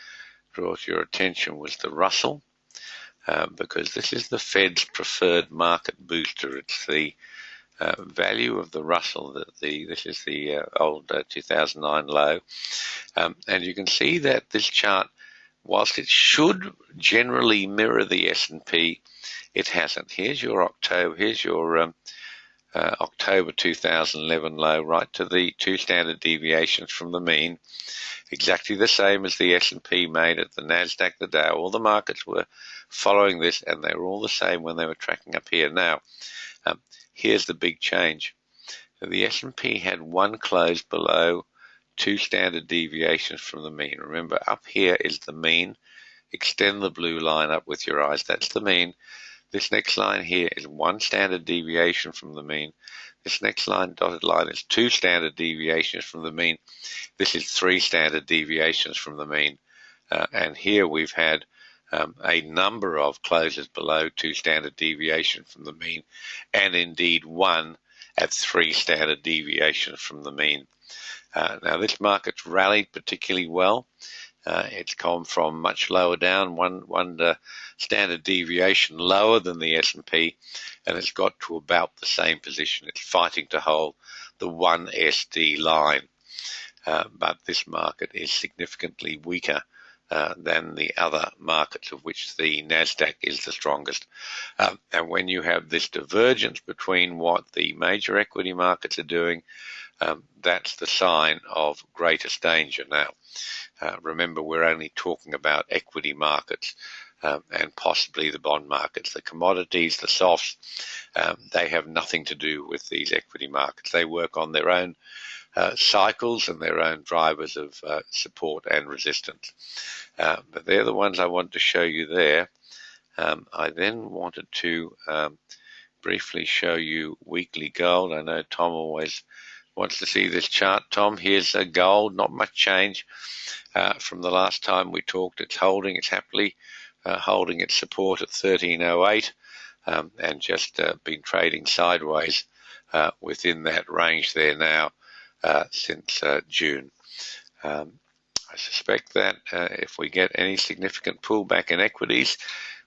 draw to your attention was the Russell, because this is the Fed's preferred market booster. It's the value of the Russell. This is the old 2009 low, and you can see that this chart, whilst it should generally mirror the S&P, it hasn't. Here's your October 2011 low, right to the 2 standard deviations from the mean, exactly the same as the S&P made at the Nasdaq, the Dow. All the markets were following this, and they were all the same when they were tracking up here. Now, here's the big change. The S&P had one close below 2 standard deviations from the mean. Remember, up here is the mean. Extend the blue line up with your eyes. That's the mean. This next line here is 1 standard deviation from the mean. This next line, dotted line, is 2 standard deviations from the mean. This is 3 standard deviations from the mean. And here we've had a number of closes below 2 standard deviations from the mean, and indeed one at 3 standard deviations from the mean. Now, this market's rallied particularly well. It's come from much lower down, one standard deviation lower than the S&P, and it's got to about the same position. It's fighting to hold the 1 SD line, but this market is significantly weaker than the other markets, of which the Nasdaq is the strongest. And when you have this divergence between what the major equity markets are doing, that's the sign of greatest danger. Now, remember, we're only talking about equity markets. and possibly the bond markets. The commodities, the softs, they have nothing to do with these equity markets. They work on their own cycles and their own drivers of support and resistance. But they're the ones I wanted to show you there. I then wanted to briefly show you weekly gold. I know Tom always wants to see this chart. Tom, here's gold, not much change from the last time we talked. It's holding, it's happily holding its support at 1308 and just been trading sideways within that range there now since June. I suspect that if we get any significant pullback in equities,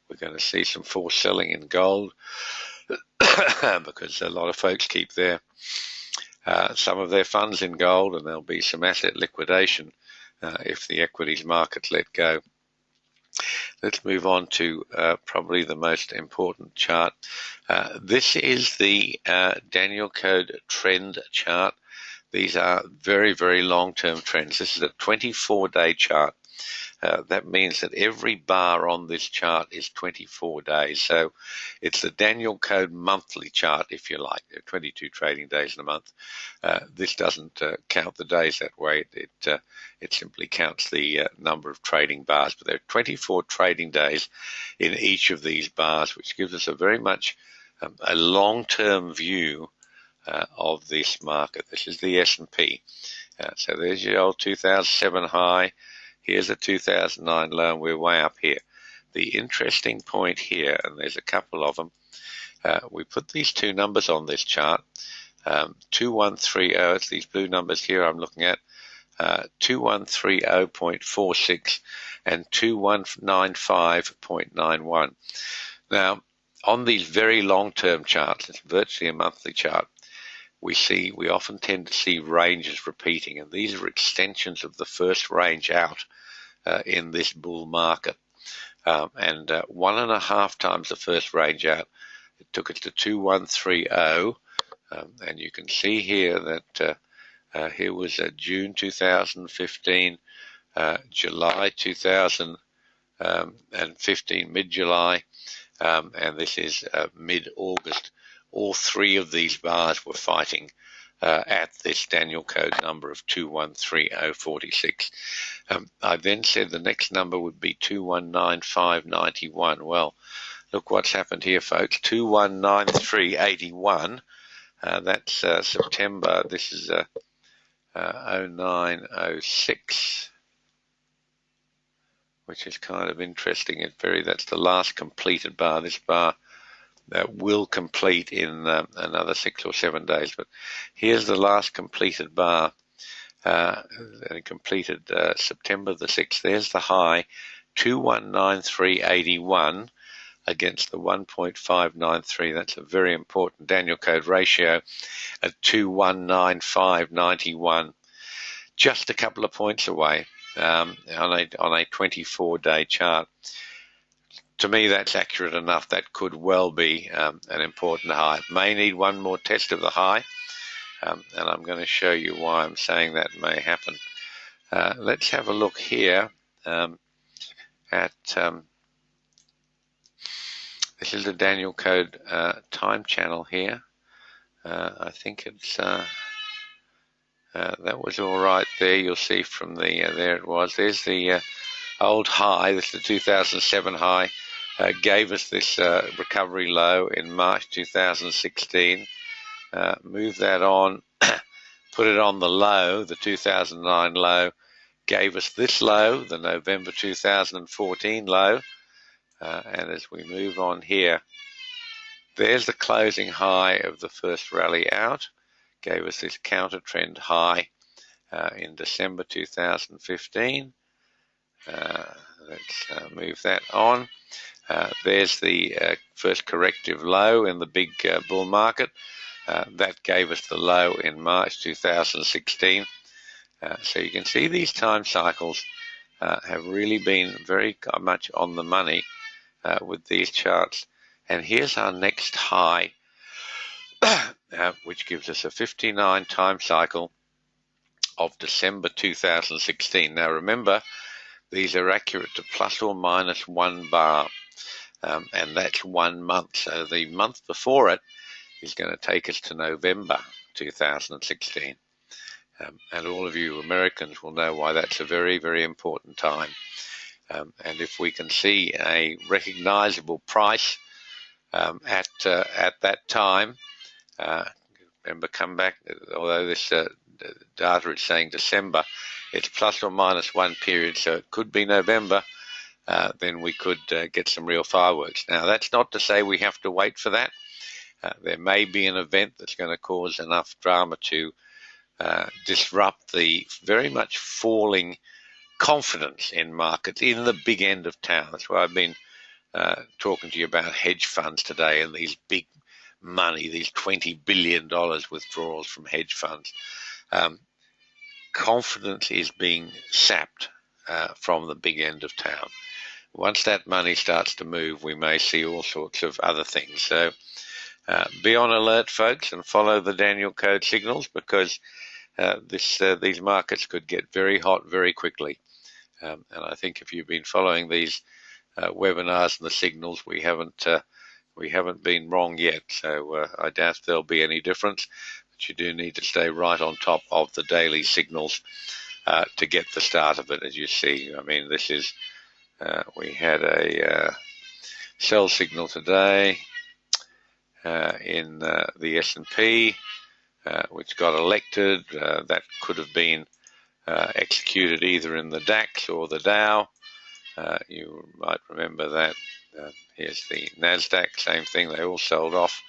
we're going to see some forced selling in gold because a lot of folks keep their some of their funds in gold, and there'll be some asset liquidation if the equities markets let go. Let's move on to probably the most important chart. This is the Daniel Code trend chart. These are very, very long-term trends. This is a 24-day chart. That means that every bar on this chart is 24 days. So it's the Daniel Code monthly chart, if you like. There are 22 trading days in a month. This doesn't count the days that way. It simply counts the number of trading bars. But there are 24 trading days in each of these bars, which gives us a very much a long-term view of this market. This is the S&P. So there's your old 2007 high. Here's a 2009 low, and we're way up here. The interesting point here, and there's a couple of them, we put these two numbers on this chart, 2130, it's these blue numbers here I'm looking at, 2130.46 and 2195.91. Now, on these very long-term charts, it's virtually a monthly chart, we often tend to see ranges repeating, and these are extensions of the first range out in this bull market. And 1.5 times the first range out, it took us to 2130, and you can see here that here was June 2015, July 2015, mid-July, and this is mid-August. All three of these bars were fighting at this Daniel Code number of 2130.46. I then said the next number would be 2195.91. Well, look what's happened here, folks. 2193.81. That's September. This is 0906, which is kind of interesting. That's the last completed bar. This bar will complete in another 6 or 7 days. But here's the last completed bar, and it completed September the 6th. There's the high, 2193.81 against the 1.593. That's a very important Daniel Code ratio at 2195.91. Just a couple of points away on a 24-day chart. To me, that's accurate enough. That could well be an important high. It may need one more test of the high, and I'm going to show you why I'm saying that may happen. Let's have a look here at this is the Daniel Code time channel here. I think it's that was all right there. You'll see from the there it was. There's the old high. This is the 2007 high. Gave us this recovery low in March 2016. Move that on, put it on the low, the 2009 low. Gave us this low, the November 2014 low. And as we move on here, there's the closing high of the first rally out. Gave us this counter trend high in December 2015. Let's move that on. There's the first corrective low in the big bull market. That gave us the low in March 2016. So you can see these time cycles have really been very much on the money with these charts. And here's our next high, which gives us a 59 time cycle of December 2016. Now remember, these are accurate to plus or minus 1 bar, and that's 1 month. So the month before it is going to take us to November 2016. And all of you Americans will know why that's a very, very important time. And if we can see a recognizable price at that time, remember, come back, although this data is saying December, it's plus or minus 1 period, so it could be November. Then we could get some real fireworks. Now, that's not to say we have to wait for that. There may be an event that's going to cause enough drama to disrupt the very much falling confidence in markets in the big end of town. That's why I've been talking to you about hedge funds today and these big money, these $20 billion withdrawals from hedge funds. Confidence is being sapped from the big end of town. Once that money starts to move, we may see all sorts of other things. So be on alert, folks, and follow the Daniel Code signals, because these markets could get very hot very quickly. And I think if you've been following these webinars and the signals, we haven't been wrong yet. So I doubt there'll be any difference. But you do need to stay right on top of the daily signals to get the start of it. As you see, I mean, this is we had a sell signal today in the S&P, which got elected. That could have been executed either in the DAX or the Dow. You might remember that. Here's the NASDAQ, same thing. They all sold off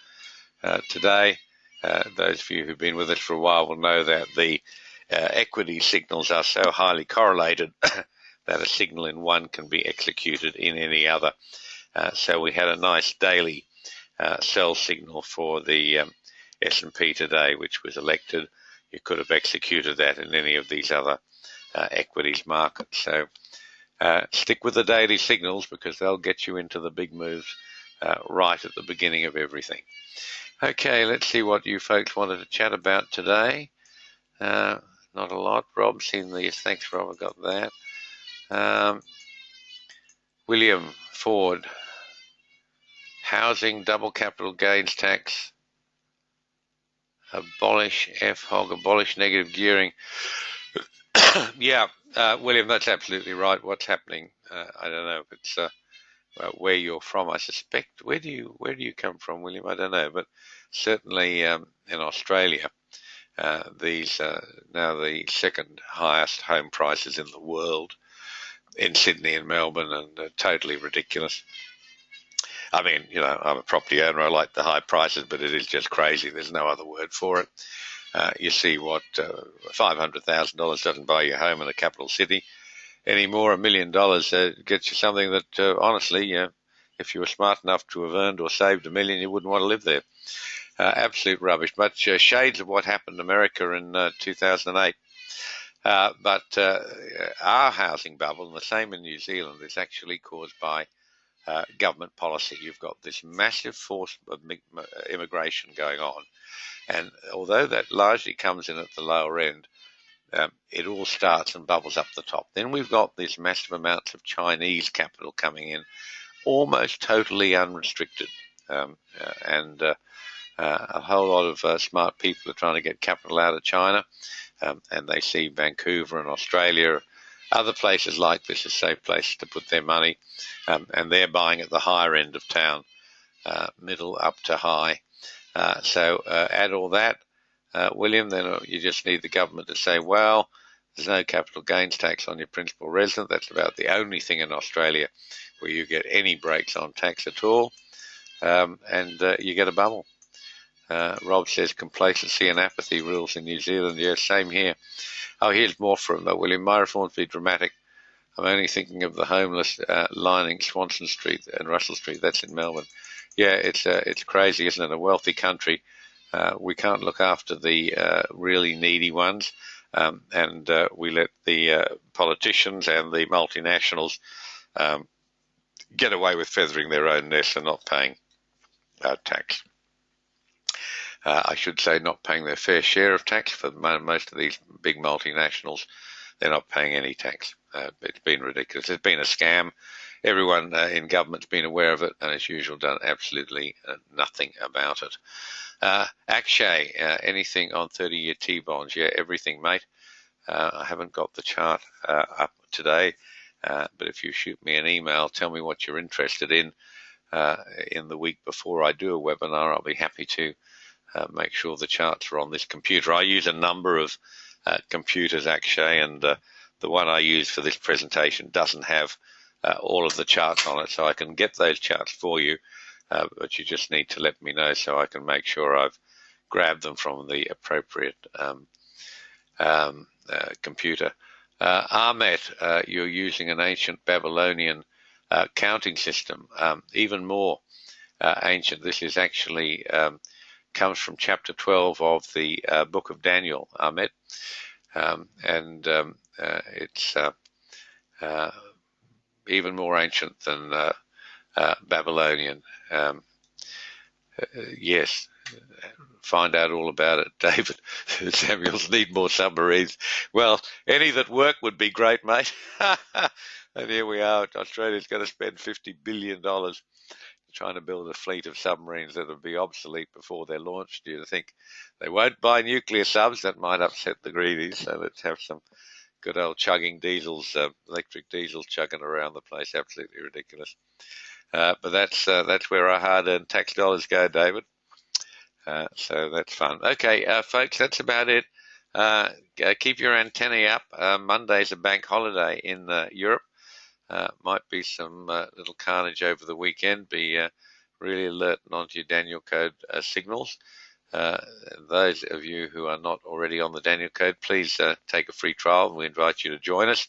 today. Those of you who've been with us for a while will know that the equity signals are so highly correlated that a signal in one can be executed in any other. So we had a nice daily sell signal for the S&P today, which was elected. You could have executed that in any of these other equities markets. So stick with the daily signals, because they'll get you into the big moves right at the beginning of everything. Okay, let's see what you folks wanted to chat about today. Not a lot. Rob's seen these. Thanks, Rob. I got that. William Ford, housing, double capital gains tax, abolish FHOG, abolish negative gearing. Yeah, William, that's absolutely right. What's happening? I don't know if it's where you're from. I suspect. Where do you come from, William? I don't know, but certainly in Australia, these now the second highest home prices in the world, in Sydney and Melbourne, and totally ridiculous. I mean, you know, I'm a property owner. I like the high prices, but it is just crazy. There's no other word for it. You see what $500,000 doesn't buy you a home in the capital city anymore. $1 million gets you something that, honestly, if you were smart enough to have earned or saved $1 million, you wouldn't want to live there. Absolute rubbish. But shades of what happened in America in 2008. But our housing bubble, and the same in New Zealand, is actually caused by government policy. You've got this massive force of immigration going on, and although that largely comes in at the lower end, it all starts and bubbles up the top. Then we've got these massive amounts of Chinese capital coming in, almost totally unrestricted, and a whole lot of smart people are trying to get capital out of China, and they see Vancouver and Australia, other places like this, as safe places to put their money, and they're buying at the higher end of town, middle up to high. So add all that, William, then you just need the government to say, well, there's no capital gains tax on your principal resident. That's about the only thing in Australia where you get any breaks on tax at all, and you get a bubble. Rob says complacency and apathy rules in New Zealand. Yes, same here. Oh, here's more from William. My reforms be dramatic. I'm only thinking of the homeless lining Swanston Street and Russell Street. That's in Melbourne. Yeah, it's crazy, isn't it? A wealthy country. We can't look after the really needy ones, and we let the politicians and the multinationals get away with feathering their own nests and not paying tax. I should say not paying their fair share of tax for most of these big multinationals. they're not paying any tax. It's been ridiculous. It's been a scam. Everyone in government's been aware of it, and as usual, done absolutely nothing about it. Akshay, anything on 30-year T-bonds? Yeah, everything, mate. I haven't got the chart up today, but if you shoot me an email, tell me what you're interested in the week before I do a webinar, I'll be happy to make sure the charts are on this computer. I use a number of computers, Akshay, and the one I use for this presentation doesn't have all of the charts on it, so I can get those charts for you, but you just need to let me know so I can make sure I've grabbed them from the appropriate computer. Ahmet, you're using an ancient Babylonian counting system, even more ancient. This is actually comes from chapter 12 of the book of Daniel, Ahmet, and it's even more ancient than Babylonian. Yes, find out all about it, David. Samuels need more submarines. Well, any that work would be great, mate. And here we are. Australia's going to spend $50 billion trying to build a fleet of submarines that will be obsolete before they're launched. Do you think they won't buy nuclear subs? That might upset the greedies. So let's have some good old chugging diesels, electric diesels chugging around the place. Absolutely ridiculous. But that's where our hard-earned tax dollars go, David. So that's fun. Okay, folks, that's about it. Keep your antennae up. Monday's a bank holiday in Europe. Might be some little carnage over the weekend. Be really alert and onto your Daniel Code signals. Those of you who are not already on the Daniel Code, please take a free trial, and we invite you to join us.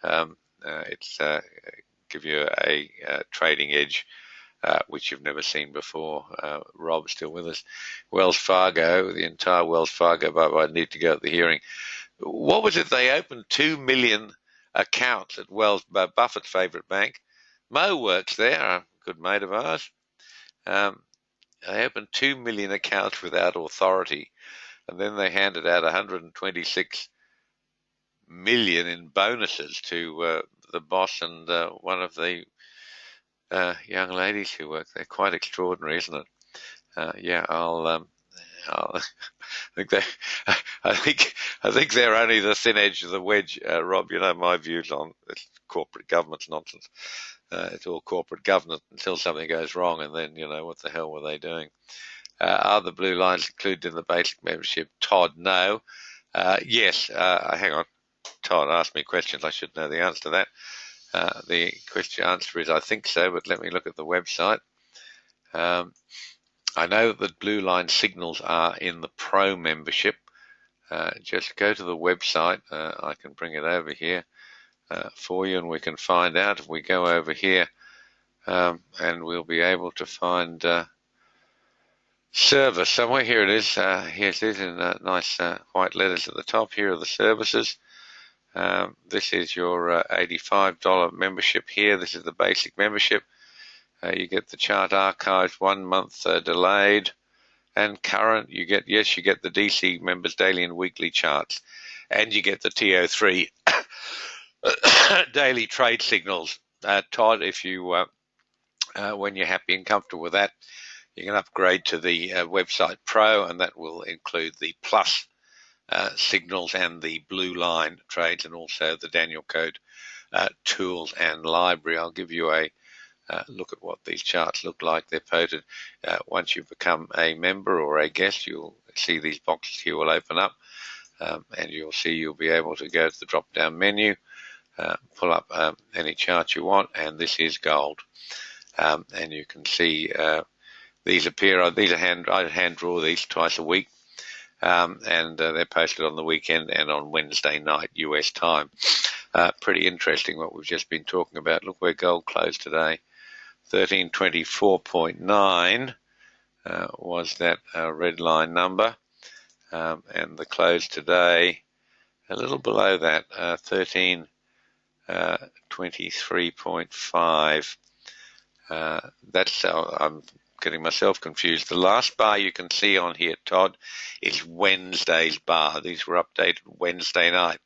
It's give you a trading edge which you've never seen before. Rob's still with us. Wells Fargo, the entire Wells Fargo, but I need to go at the hearing. What was it? They opened 2 million accounts at Wells, Buffett's favourite bank. Mo works there, a good mate of ours. They opened 2 million accounts without authority, and then they handed out 126 million in bonuses to the boss and one of the young ladies who work there. Quite extraordinary, isn't it? Yeah, I think they're only the thin edge of the wedge, Rob. You know my views on corporate government's nonsense. It's all corporate governance until something goes wrong, and then what the hell were they doing? Are the blue lines included in the basic membership? Todd, no. Yes. Hang on. Todd asked me questions. I should know the answer to that. The answer is I think so, but let me look at the website. I know that the blue line signals are in the Pro membership. Just go to the website. I can bring it over here for you, and we can find out. If we go over here, and we'll be able to find service somewhere. Here it is. Here it is in nice white letters at the top. Here are the services. This is your $85 membership here. This is the basic membership. You get the chart archives 1 month delayed and current. You get the DC members daily and weekly charts, and you get the TO3 daily trade signals. Todd, if you when you're happy and comfortable with that, you can upgrade to the website Pro, and that will include the Plus signals and the blue line trades, and also the Daniel Code tools and library. I'll give you a look at what these charts look like. They're posted. Once you become a member or a guest, you'll see these boxes here will open up, and you'll be able to go to the drop-down menu, pull up any chart you want, and this is gold. And you can see these appear. I hand draw these twice a week. And they're posted on the weekend and on Wednesday night US time. Pretty interesting what we've just been talking about. Look where gold closed today. 1324.9 was that red line number, and the close today a little below that, 1323.5. That's I'm getting myself confused. The last bar you can see on here, Todd, is Wednesday's bar. These were updated Wednesday night.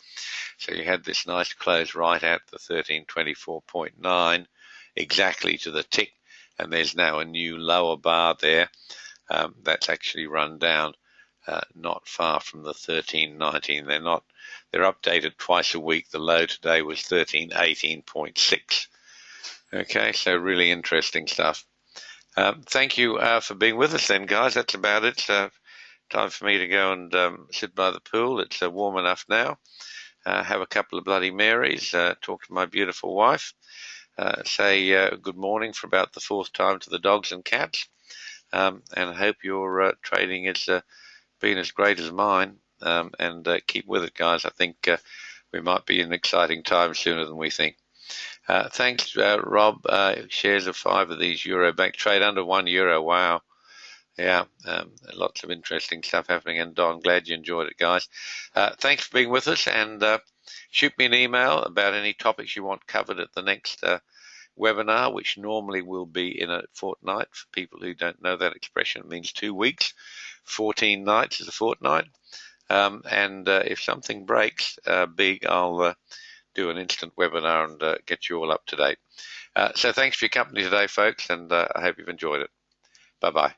So you had this nice close right at the 1324.9, exactly to the tick, and there's now a new lower bar there. That's actually run down not far from the 1319. They're updated twice a week. The low today was 1318.6. Okay, so really interesting stuff. Thank you for being with us then, guys. That's about it. Time for me to go and sit by the pool. It's warm enough now. Have a couple of Bloody Marys, talk to my beautiful wife, say good morning for about the fourth time to the dogs and cats, and I hope your trading has been as great as mine, and keep with it, guys. I think we might be in exciting times sooner than we think. Thanks, Rob. Shares of 5 of these Eurobank trade under €1. Wow. Yeah, lots of interesting stuff happening, and Don, glad you enjoyed it, guys. Thanks for being with us, and shoot me an email about any topics you want covered at the next webinar, which normally will be in a fortnight. For people who don't know that expression, it means 2 weeks. 14 nights is a fortnight. And if something breaks big, I'll do an instant webinar and get you all up to date. So thanks for your company today, folks, and I hope you've enjoyed it. Bye-bye.